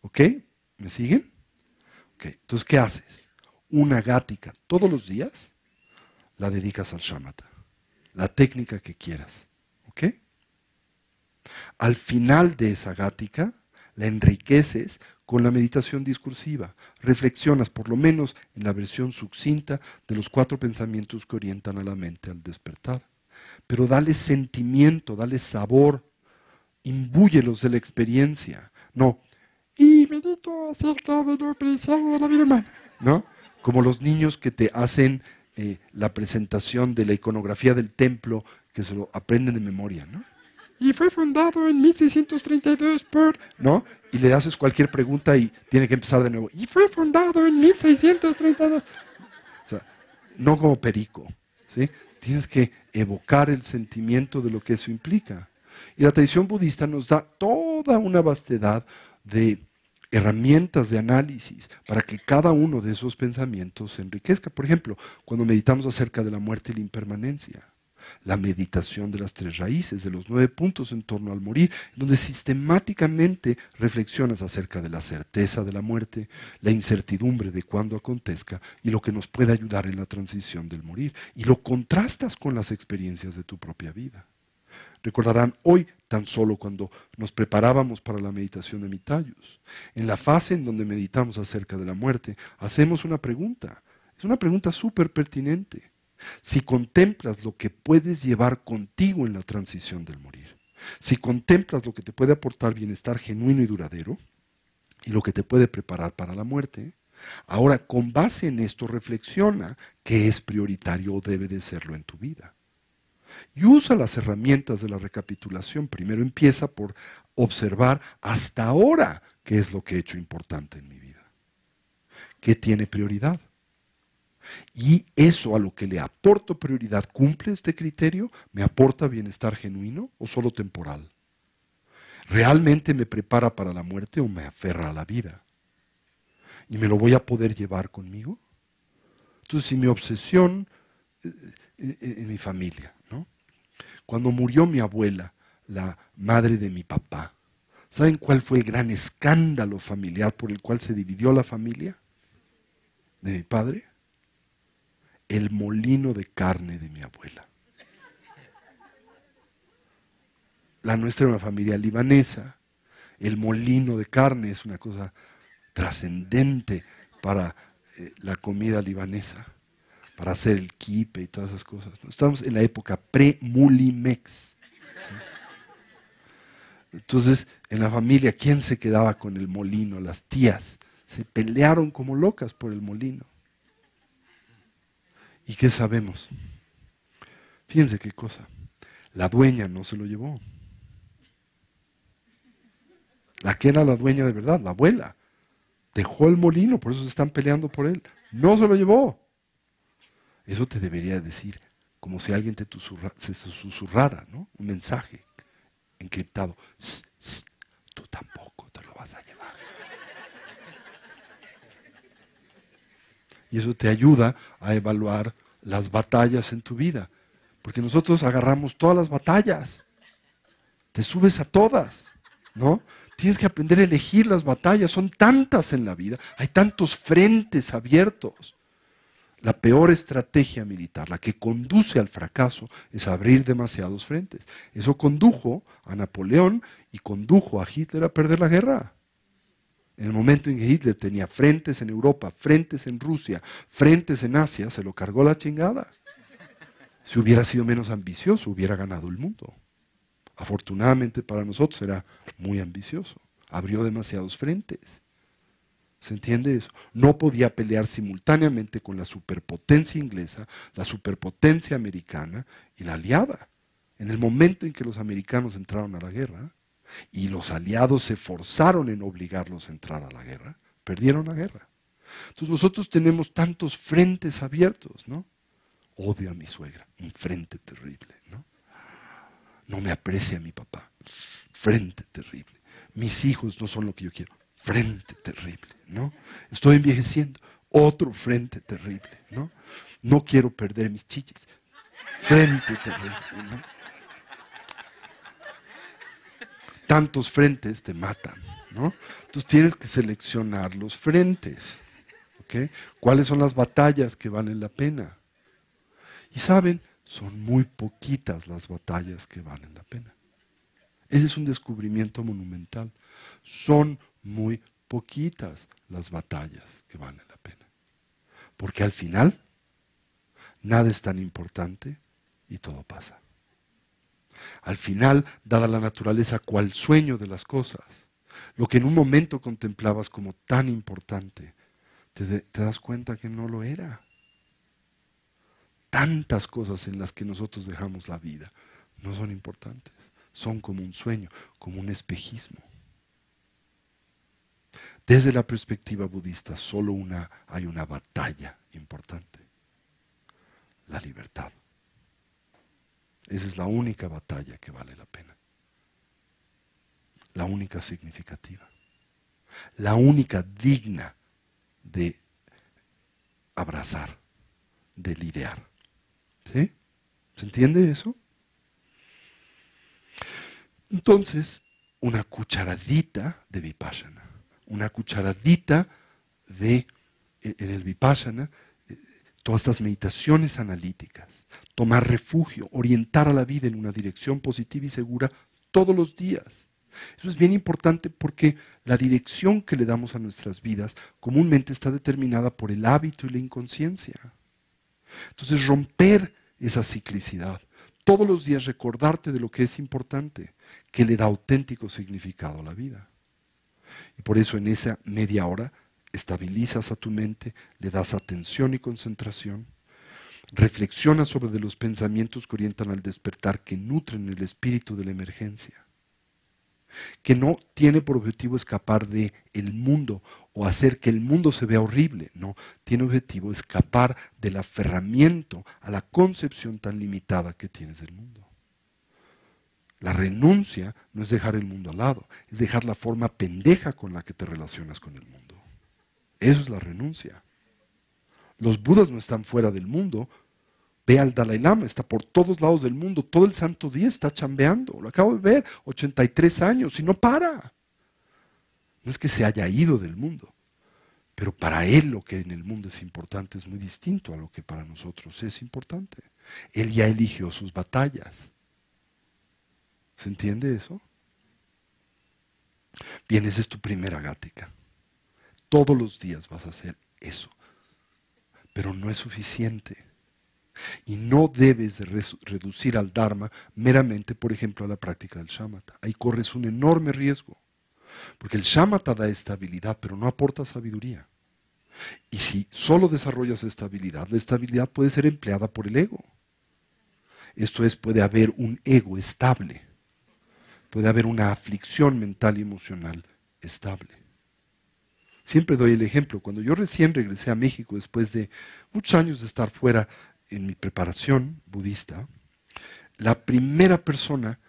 ¿Ok? ¿Me siguen? Ok, entonces, ¿qué haces? 1 gática todos los días la dedicas al shamatha. La técnica que quieras. ¿Ok? Al final de esa gática, la enriqueces con la meditación discursiva. Reflexionas, por lo menos en la versión sucinta, de los 4 pensamientos que orientan a la mente al despertar. Pero dale sentimiento, dale sabor, imbúyelos de la experiencia. No, y medito acerca de lo preciado de la vida humana, ¿no? Como los niños que te hacen la presentación de la iconografía del templo, que se lo aprenden de memoria, ¿no? Y fue fundado en 1632 por, ¿no? Y le haces cualquier pregunta y tiene que empezar de nuevo. Y fue fundado en 1632. O sea, no como perico, ¿sí? Tienes que evocar el sentimiento de lo que eso implica. Y la tradición budista nos da toda una vastedad de herramientas de análisis para que cada uno de esos pensamientos se enriquezca. Por ejemplo, cuando meditamos acerca de la muerte y la impermanencia, la meditación de las 3 raíces, de los 9 puntos en torno al morir, donde sistemáticamente reflexionas acerca de la certeza de la muerte, la incertidumbre de cuándo acontezca y lo que nos puede ayudar en la transición del morir. Y lo contrastas con las experiencias de tu propia vida. Recordarán hoy, tan solo cuando nos preparábamos para la meditación de Mitayus, en la fase en donde meditamos acerca de la muerte, hacemos una pregunta. Es una pregunta súper pertinente. Si contemplas lo que puedes llevar contigo en la transición del morir, si contemplas lo que te puede aportar bienestar genuino y duradero, y lo que te puede preparar para la muerte, ahora con base en esto reflexiona qué es prioritario o debe de serlo en tu vida. Y usa las herramientas de la recapitulación. Primero empieza por observar hasta ahora qué es lo que he hecho importante en mi vida. ¿Qué tiene prioridad? Y eso a lo que le aporto prioridad, ¿cumple este criterio? ¿Me aporta bienestar genuino o solo temporal? ¿Realmente me prepara para la muerte o me aferra a la vida? ¿Y me lo voy a poder llevar conmigo? Entonces, si mi obsesión en mi familia, ¿no? Cuando murió mi abuela, la madre de mi papá, ¿saben cuál fue el gran escándalo familiar por el cual se dividió la familia de mi padre? El molino de carne de mi abuela. La nuestra era una familia libanesa. El molino de carne es una cosa trascendente para la comida libanesa, para hacer el kipe y todas esas cosas, ¿no? Estamos en la época pre-Mulimex, ¿sí? Entonces, en la familia, ¿quién se quedaba con el molino? Las tías se pelearon como locas por el molino. ¿Y qué sabemos? Fíjense qué cosa. La dueña no se lo llevó. La que era la dueña de verdad, la abuela, dejó el molino, por eso se están peleando por él. No se lo llevó. Eso te debería decir, como si alguien se susurrara, ¿no? Un mensaje encriptado. Tú tampoco te lo vas a llevar. Y eso te ayuda a evaluar las batallas en tu vida. Porque nosotros agarramos todas las batallas. Te subes a todas, ¿no? Tienes que aprender a elegir las batallas. Son tantas en la vida. Hay tantos frentes abiertos. La peor estrategia militar, la que conduce al fracaso, es abrir demasiados frentes. Eso condujo a Napoleón y condujo a Hitler a perder la guerra. En el momento en que Hitler tenía frentes en Europa, frentes en Rusia, frentes en Asia, se lo cargó la chingada. Si hubiera sido menos ambicioso, hubiera ganado el mundo. Afortunadamente para nosotros era muy ambicioso. Abrió demasiados frentes. ¿Se entiende eso? No podía pelear simultáneamente con la superpotencia inglesa, la superpotencia americana y la aliada. En el momento en que los americanos entraron a la guerra y los aliados se forzaron en obligarlos a entrar a la guerra, perdieron la guerra. Entonces nosotros tenemos tantos frentes abiertos, ¿no? Odio a mi suegra, un frente terrible, ¿no? No me aprecia mi papá, frente terrible. Mis hijos no son lo que yo quiero, frente terrible, ¿no? Estoy envejeciendo, otro frente terrible, ¿no? No quiero perder mis chichis, frente terrible, ¿no? Tantos frentes te matan, ¿no? Entonces tienes que seleccionar los frentes, ¿ok? ¿Cuáles son las batallas que valen la pena? Y saben, son muy poquitas las batallas que valen la pena. Ese es un descubrimiento monumental. Son muy poquitas las batallas que valen la pena. Porque al final, nada es tan importante y todo pasa. Al final, dada la naturaleza cual sueño de las cosas, lo que en un momento contemplabas como tan importante, te das cuenta que no lo era. Tantas cosas en las que nosotros dejamos la vida no son importantes. Son como un sueño, como un espejismo. Desde la perspectiva budista, solo hay una batalla importante: la libertad. Esa es la única batalla que vale la pena. La única significativa. La única digna de abrazar, de lidiar. ¿Sí? ¿Se entiende eso? Entonces, una cucharadita de vipassana, una cucharadita en el vipassana, todas estas meditaciones analíticas, tomar refugio, orientar a la vida en una dirección positiva y segura todos los días. Eso es bien importante porque la dirección que le damos a nuestras vidas comúnmente está determinada por el hábito y la inconsciencia. Entonces, romper esa ciclicidad, todos los días recordarte de lo que es importante, que le da auténtico significado a la vida. Y por eso en esa media hora estabilizas a tu mente, le das atención y concentración, reflexionas sobre los pensamientos que orientan al despertar, que nutren el espíritu de la emergencia. que no tiene por objetivo escapar del mundo o hacer que el mundo se vea horrible. No, tiene objetivo escapar del aferramiento a la concepción tan limitada que tienes del mundo. La renuncia no es dejar el mundo al lado, es dejar la forma pendeja con la que te relacionas con el mundo. Eso es la renuncia. Los budas no están fuera del mundo. Ve al Dalai Lama, está por todos lados del mundo, todo el santo día está chambeando. Lo acabo de ver, 83 años y no para. No es que se haya ido del mundo, pero para él lo que en el mundo es importante es muy distinto a lo que para nosotros es importante. Él ya eligió sus batallas. ¿Se entiende eso? Bien, esa es tu primera gática. Todos los días vas a hacer eso, pero no es suficiente. Y no debes de reducir al Dharma meramente, por ejemplo, a la práctica del shamatha. Ahí corres un enorme riesgo, porque el shamatha da estabilidad, pero no aporta sabiduría. Y si solo desarrollas estabilidad, la estabilidad puede ser empleada por el ego. Esto es, puede haber un ego estable, puede haber una aflicción mental y emocional estable. Siempre doy el ejemplo, cuando yo recién regresé a México después de muchos años de estar fuera en mi preparación budista, la primera persona,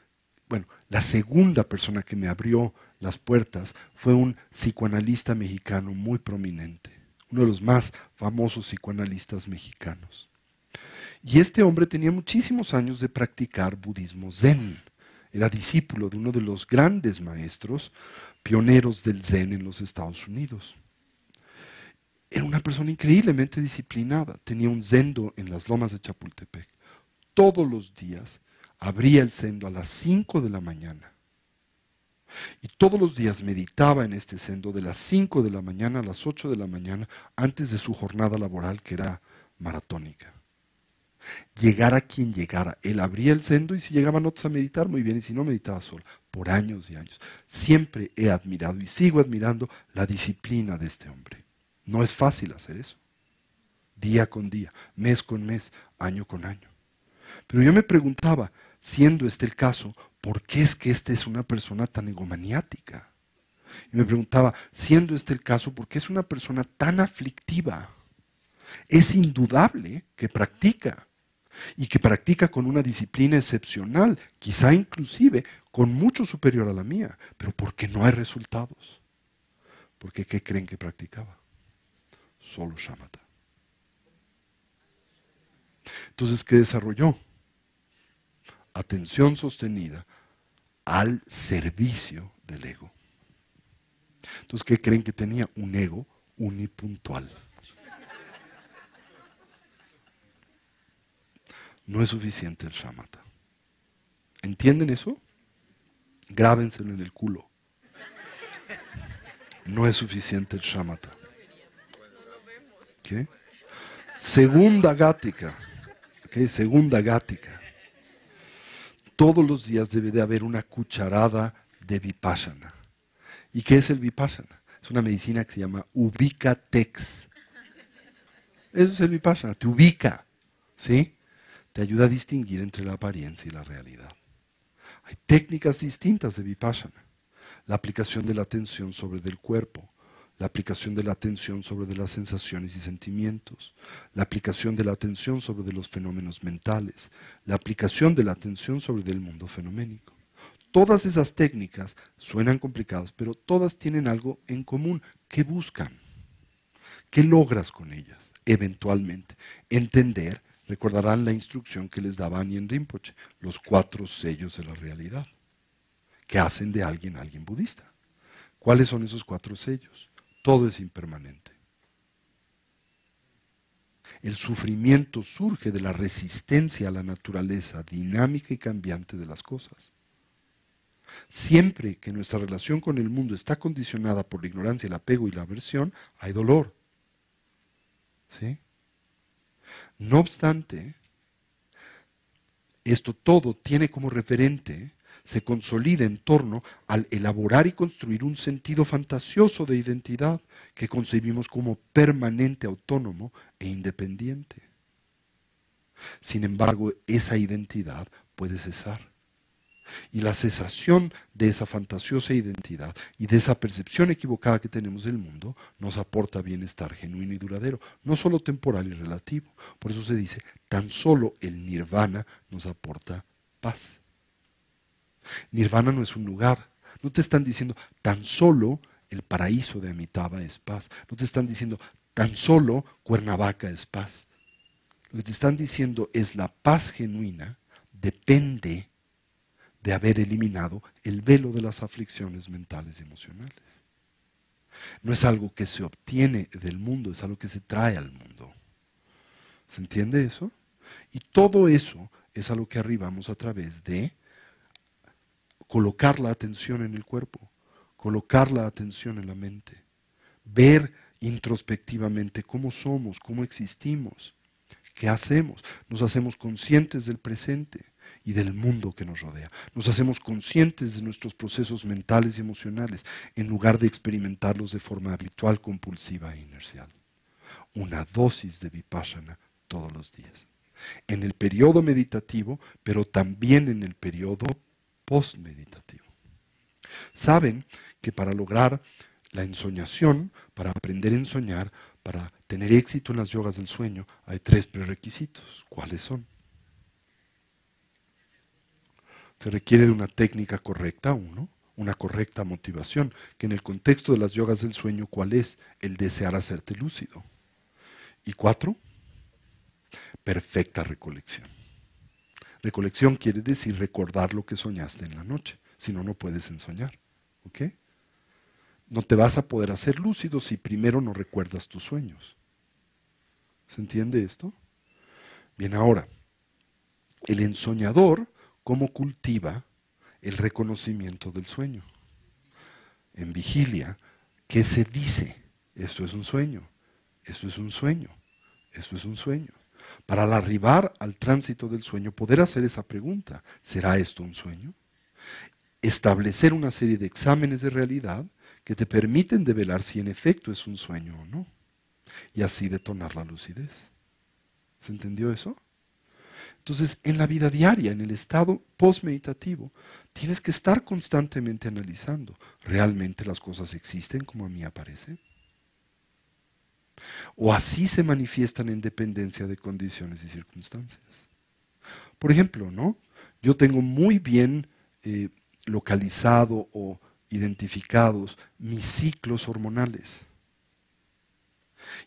bueno, la segunda persona que me abrió las puertas fue un psicoanalista mexicano muy prominente, uno de los más famosos psicoanalistas mexicanos. Y este hombre tenía muchísimos años de practicar budismo zen. Era discípulo de uno de los grandes maestros pioneros del zen en los Estados Unidos. Era una persona increíblemente disciplinada. Tenía un zendo en las lomas de Chapultepec. Todos los días abría el zendo a las 5 de la mañana. Y todos los días meditaba en este zendo de las 5 de la mañana a las 8 de la mañana antes de su jornada laboral, que era maratónica. Llegara quien llegara, él abría el zendo y si llegaban otros a meditar, muy bien, y si no, meditaba solo, por años y años. Siempre he admirado y sigo admirando la disciplina de este hombre. No es fácil hacer eso, día con día, mes con mes, año con año. Pero yo me preguntaba, siendo este el caso, ¿por qué es que esta es una persona tan egomaniática? Y me preguntaba, siendo este el caso, ¿por qué es una persona tan aflictiva? Es indudable que practica, y que practica con una disciplina excepcional, quizá inclusive con mucho superior a la mía, pero ¿por qué no hay resultados? Porque ¿qué creen que practicaba? Solo shamatha. Entonces, ¿qué desarrolló? Atención sostenida al servicio del ego. Entonces, ¿qué creen que tenía? Un ego unipuntual. No es suficiente el shamatha. ¿Entienden eso? Grábenselo en el culo. No es suficiente el shamatha. ¿Qué? Segunda gática. ¿Okay? Segunda gática. Todos los días debe de haber una cucharada de vipassana. ¿Y qué es el vipassana? Es una medicina que se llama ubicatex. Eso es el vipassana, te ubica, ¿sí? Te ayuda a distinguir entre la apariencia y la realidad. Hay técnicas distintas de vipassana. La aplicación de la atención sobre del cuerpo, la aplicación de la atención sobre de las sensaciones y sentimientos, la aplicación de la atención sobre de los fenómenos mentales, la aplicación de la atención sobre del mundo fenoménico. Todas esas técnicas suenan complicadas, pero todas tienen algo en común. ¿Qué buscan? ¿Qué logras con ellas? Eventualmente, entender. Recordarán la instrucción que les daba Anyen Rinpoche, los 4 sellos de la realidad, que hacen de alguien budista. ¿Cuáles son esos 4 sellos? Todo es impermanente. El sufrimiento surge de la resistencia a la naturaleza dinámica y cambiante de las cosas. Siempre que nuestra relación con el mundo está condicionada por la ignorancia, el apego y la aversión, hay dolor. ¿Sí? No obstante, esto todo tiene como referente, se consolida en torno al elaborar y construir un sentido fantasioso de identidad que concebimos como permanente, autónomo e independiente. Sin embargo, esa identidad puede cesar. Y la cesación de esa fantasiosa identidad y de esa percepción equivocada que tenemos del mundo nos aporta bienestar genuino y duradero, no solo temporal y relativo. Por eso se dice, tan solo el nirvana nos aporta paz. Nirvana no es un lugar. No te están diciendo, tan solo el paraíso de Amitabha es paz. No te están diciendo, tan solo Cuernavaca es paz. Lo que te están diciendo es la paz genuina depende de haber eliminado el velo de las aflicciones mentales y emocionales. No es algo que se obtiene del mundo, es algo que se trae al mundo. ¿Se entiende eso? Y todo eso es a lo que arribamos a través de colocar la atención en el cuerpo, colocar la atención en la mente, ver introspectivamente cómo somos, cómo existimos, qué hacemos. Nos hacemos conscientes del presente y del mundo que nos rodea. Nos hacemos conscientes de nuestros procesos mentales y emocionales en lugar de experimentarlos de forma habitual, compulsiva e inercial. Una dosis de vipassana todos los días. En el periodo meditativo, pero también en el periodo postmeditativo. Saben que para lograr la ensoñación, para aprender a ensoñar, para tener éxito en las yogas del sueño, hay 3 prerequisitos. ¿Cuáles son? Se requiere de una técnica correcta, uno, una correcta motivación, que en el contexto de las yogas del sueño, ¿cuál es? El desear hacerte lúcido. Y 4, perfecta recolección. Recolección quiere decir recordar lo que soñaste en la noche, si no, no puedes ensoñar. ¿Ok? No te vas a poder hacer lúcido si primero no recuerdas tus sueños. ¿Se entiende esto? Bien, ahora, el ensoñador, ¿cómo cultiva el reconocimiento del sueño? En vigilia, ¿qué se dice? Esto es un sueño, esto es un sueño, esto es un sueño. Para al arribar al tránsito del sueño, poder hacer esa pregunta, ¿será esto un sueño? Establecer una serie de exámenes de realidad que te permiten develar si en efecto es un sueño o no, y así detonar la lucidez. ¿Se entendió eso? Entonces, en la vida diaria, en el estado postmeditativo, tienes que estar constantemente analizando, ¿realmente las cosas existen como a mí aparecen? ¿O así se manifiestan en dependencia de condiciones y circunstancias? Por ejemplo, ¿no? Yo tengo muy bien localizado o identificados mis ciclos hormonales.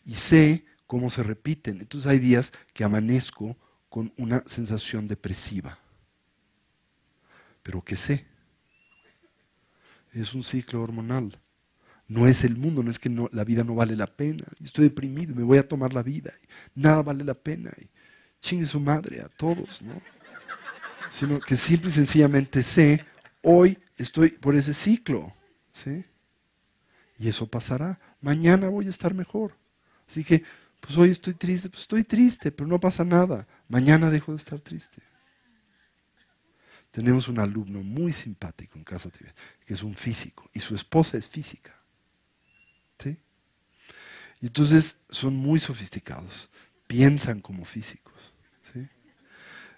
Y sé cómo se repiten. Entonces hay días que amanezco con una sensación depresiva. Pero ¿qué sé? Es un ciclo hormonal. No es el mundo, no es que no, la vida no vale la pena. Estoy deprimido, me voy a tomar la vida. Nada vale la pena. Y chingue su madre a todos, ¿no? Sino que simple y sencillamente sé, hoy estoy por ese ciclo. ¿Sí? Y eso pasará. Mañana voy a estar mejor. Así que, pues hoy estoy triste, pero no pasa nada. Mañana dejo de estar triste. Tenemos un alumno muy simpático en Casa Tibet, que es un físico, y su esposa es física. ¿Sí? Y entonces son muy sofisticados, piensan como físicos. ¿Sí?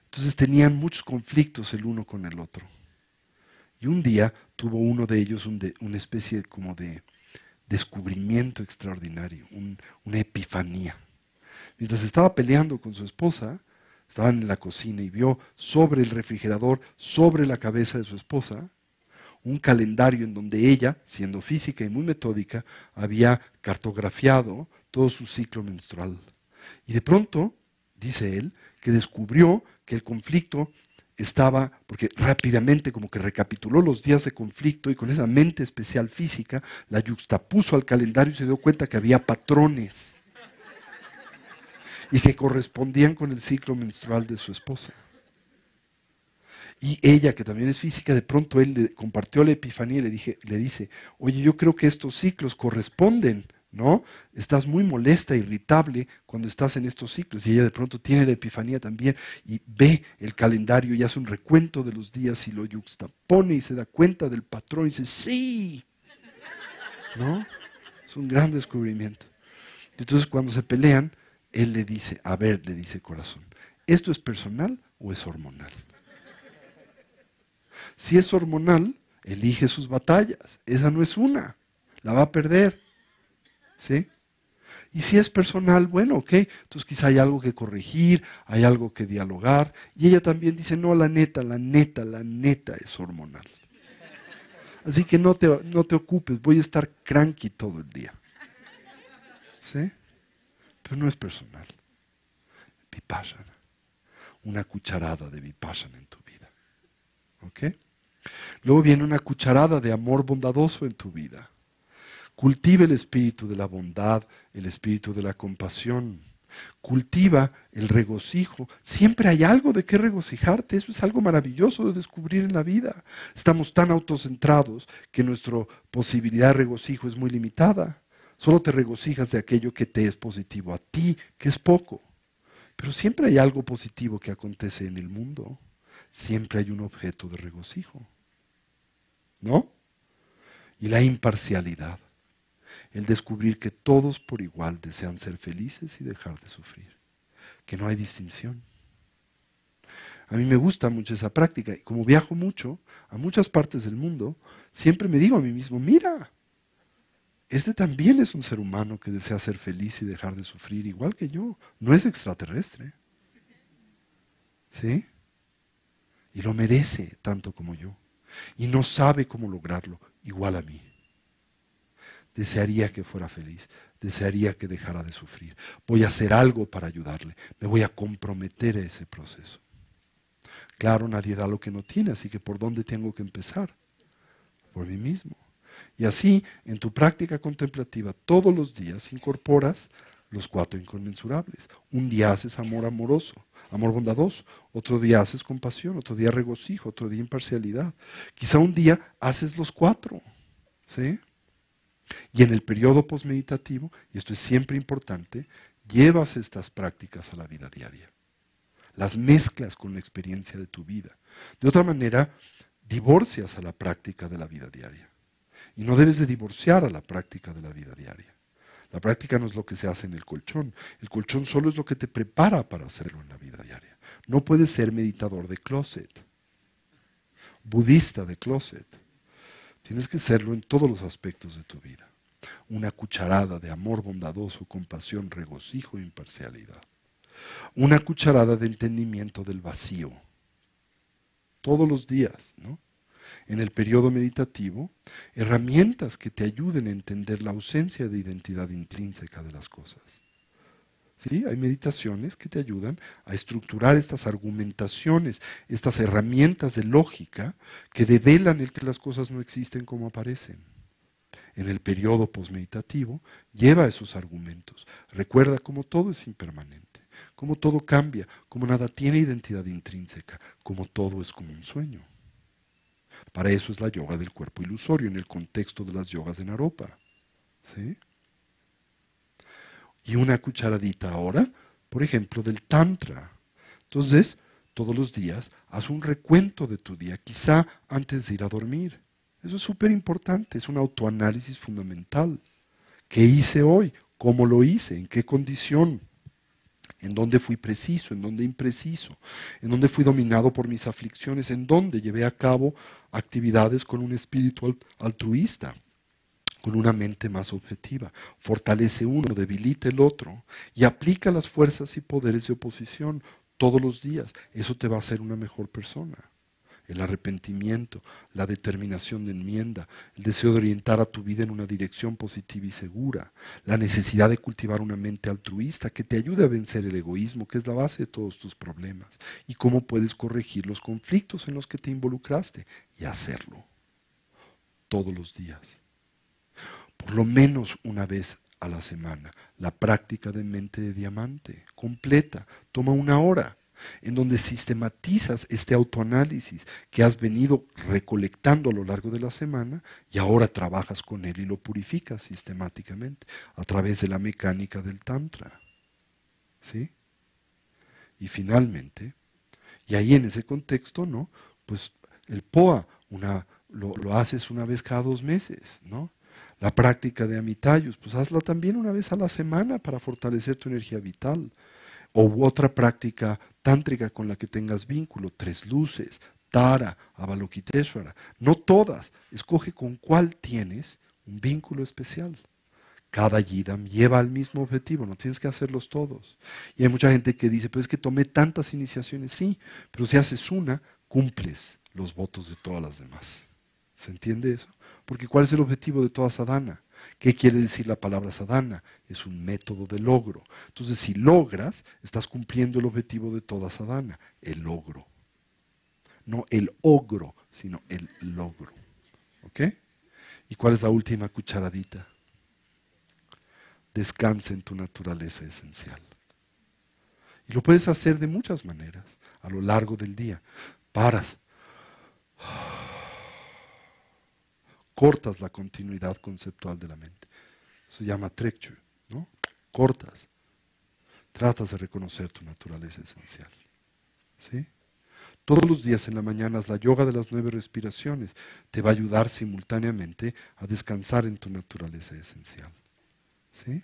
Entonces tenían muchos conflictos el uno con el otro. Y un día tuvo uno de ellos una especie como de descubrimiento extraordinario, una epifanía. Mientras estaba peleando con su esposa, estaban en la cocina y vio sobre el refrigerador, sobre la cabeza de su esposa, un calendario en donde ella, siendo física y muy metódica, había cartografiado todo su ciclo menstrual. Y de pronto, dice él, que descubrió que el conflicto estaba, porque rápidamente como que recapituló los días de conflicto y con esa mente especial física, la yuxtapuso al calendario y se dio cuenta que había patrones y que correspondían con el ciclo menstrual de su esposa. Y ella, que también es física, de pronto él le compartió la epifanía y le dice, oye, yo creo que estos ciclos corresponden, ¿no? Estás muy molesta, irritable cuando estás en estos ciclos. Y ella de pronto tiene la epifanía también y ve el calendario y hace un recuento de los días y lo yuxtapone y se da cuenta del patrón y dice, sí, ¿no? Es un gran descubrimiento. Entonces cuando se pelean, él le dice, a ver, le dice corazón, ¿esto es personal o es hormonal? Si es hormonal, elige sus batallas. Esa no es una. La va a perder. ¿Sí? Y si es personal, bueno, ok. Entonces quizá hay algo que corregir, hay algo que dialogar. Y ella también dice, no, la neta es hormonal. Así que no te ocupes, voy a estar cranky todo el día. ¿Sí? Pero no es personal. Vipassana. Una cucharada de Vipassana en tu vida. ¿Ok? Luego viene una cucharada de amor bondadoso en tu vida. Cultiva el espíritu de la bondad, el espíritu de la compasión. Cultiva el regocijo. Siempre hay algo de qué regocijarte. Eso es algo maravilloso de descubrir en la vida. Estamos tan autocentrados que nuestra posibilidad de regocijo es muy limitada. Solo te regocijas de aquello que te es positivo a ti, que es poco. Pero siempre hay algo positivo que acontece en el mundo. Siempre hay un objeto de regocijo. ¿No? Y la imparcialidad. El descubrir que todos por igual desean ser felices y dejar de sufrir. Que no hay distinción. A mí me gusta mucho esa práctica. Y como viajo mucho a muchas partes del mundo, siempre me digo a mí mismo, mira, este también es un ser humano que desea ser feliz y dejar de sufrir igual que yo. No es extraterrestre. ¿Sí? Y lo merece tanto como yo. Y no sabe cómo lograrlo igual a mí. Desearía que fuera feliz. Desearía que dejara de sufrir. Voy a hacer algo para ayudarle. Me voy a comprometer a ese proceso. Claro, nadie da lo que no tiene, así que ¿por dónde tengo que empezar? Por mí mismo. Y así, en tu práctica contemplativa, todos los días incorporas los 4 inconmensurables. Un día haces amor amoroso, amor bondadoso. Otro día haces compasión, otro día regocijo, otro día imparcialidad. Quizá un día haces los 4. ¿Sí? Y en el periodo posmeditativo, y esto es siempre importante, llevas estas prácticas a la vida diaria. Las mezclas con la experiencia de tu vida. De otra manera, divorcias a la práctica de la vida diaria. Y no debes de divorciar a la práctica de la vida diaria. La práctica no es lo que se hace en el colchón. El colchón solo es lo que te prepara para hacerlo en la vida diaria. No puedes ser meditador de closet, budista de closet. Tienes que serlo en todos los aspectos de tu vida. Una cucharada de amor bondadoso, compasión, regocijo e imparcialidad. Una cucharada de entendimiento del vacío. Todos los días, ¿no? En el periodo meditativo, herramientas que te ayuden a entender la ausencia de identidad intrínseca de las cosas. ¿Sí? Hay meditaciones que te ayudan a estructurar estas argumentaciones, estas herramientas de lógica que develan el que las cosas no existen como aparecen. En el periodo posmeditativo, lleva esos argumentos. Recuerda cómo todo es impermanente, cómo todo cambia, cómo nada tiene identidad intrínseca, cómo todo es como un sueño. Para eso es la yoga del cuerpo ilusorio, en el contexto de las yogas de Naropa. ¿Sí? Y una cucharadita ahora, por ejemplo, del Tantra. Entonces, todos los días, haz un recuento de tu día, quizá antes de ir a dormir. Eso es súper importante, es un autoanálisis fundamental. ¿Qué hice hoy? ¿Cómo lo hice? ¿En qué condición? ¿En dónde fui preciso? ¿En dónde impreciso? ¿En dónde fui dominado por mis aflicciones? ¿En dónde llevé a cabo actividades con un espíritu altruista? Con una mente más objetiva. Fortalece uno, debilita el otro y aplica las fuerzas y poderes de oposición todos los días. Eso te va a hacer una mejor persona. El arrepentimiento, la determinación de enmienda, el deseo de orientar a tu vida en una dirección positiva y segura, la necesidad de cultivar una mente altruista que te ayude a vencer el egoísmo, que es la base de todos tus problemas, y cómo puedes corregir los conflictos en los que te involucraste y hacerlo todos los días. Por lo menos una vez a la semana, la práctica de mente de diamante, completa, toma 1 hora, en donde sistematizas este autoanálisis que has venido recolectando a lo largo de la semana y ahora trabajas con él y lo purificas sistemáticamente a través de la mecánica del Tantra. ¿Sí? Y finalmente, y ahí en ese contexto, ¿no? Pues el POA, lo haces una vez cada 2 meses, ¿no? La práctica de Amitayus, pues hazla también una vez a la semana para fortalecer tu energía vital. O otra práctica tántrica con la que tengas vínculo, 3 luces, Tara, Avalokiteshvara. No todas. Escoge con cuál tienes un vínculo especial. Cada yidam lleva al mismo objetivo, no tienes que hacerlos todos. Y hay mucha gente que dice, pues es que tomé tantas iniciaciones, sí, pero si haces una, cumples los votos de todas las demás. ¿Se entiende eso? Porque ¿cuál es el objetivo de toda sadhana? ¿Qué quiere decir la palabra sadhana? Es un método de logro. Entonces, si logras, estás cumpliendo el objetivo de toda sadhana, el logro. No el ogro, sino el logro. ¿Ok? ¿Y cuál es la última cucharadita? Descansa en tu naturaleza esencial. Y lo puedes hacer de muchas maneras, a lo largo del día. Paras. Cortas la continuidad conceptual de la mente. Eso se llama trekchu, ¿no? Cortas. Tratas de reconocer tu naturaleza esencial. ¿Sí? Todos los días en la mañana la yoga de las 9 respiraciones. Te va a ayudar simultáneamente a descansar en tu naturaleza esencial. ¿Sí?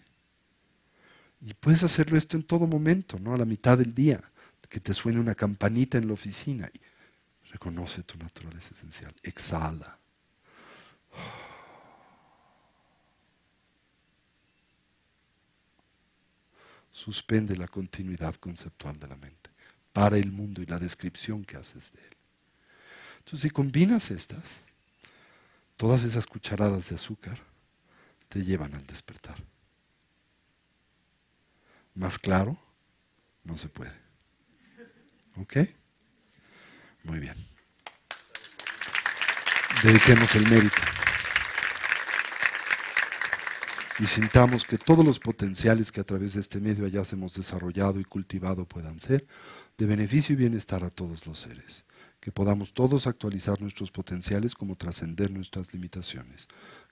Y puedes hacerlo esto en todo momento, ¿no? A la mitad del día, que te suene una campanita en la oficina. Y reconoce tu naturaleza esencial. Exhala. Suspende la continuidad conceptual de la mente. Para el mundo y la descripción que haces de él. Entonces, si combinas estas, todas esas cucharadas de azúcar te llevan al despertar. Más claro, no se puede. ¿Ok? Muy bien. Dediquemos el mérito. Y sintamos que todos los potenciales que a través de este medio hayamos desarrollado y cultivado puedan ser de beneficio y bienestar a todos los seres. Que podamos todos actualizar nuestros potenciales como trascender nuestras limitaciones.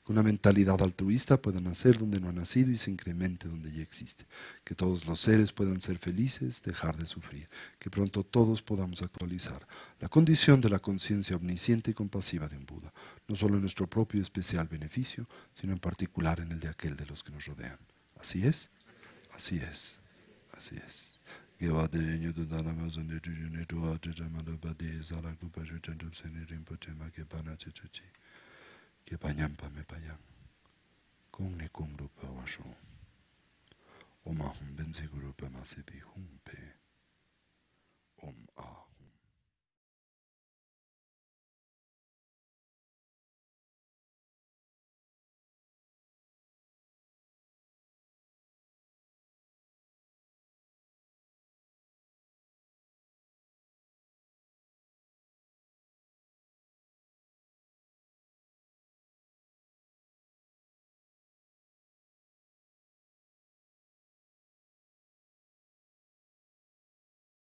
Que una mentalidad altruista pueda nacer donde no ha nacido y se incremente donde ya existe. Que todos los seres puedan ser felices, dejar de sufrir. Que pronto todos podamos actualizar la condición de la conciencia omnisciente y compasiva de un Buda. No solo en nuestro propio especial beneficio, sino en particular en el de aquel de los que nos rodean. ¿Así es? Así es. Así es. Om ahum bensi guru pema sebi hum pe. Om ah.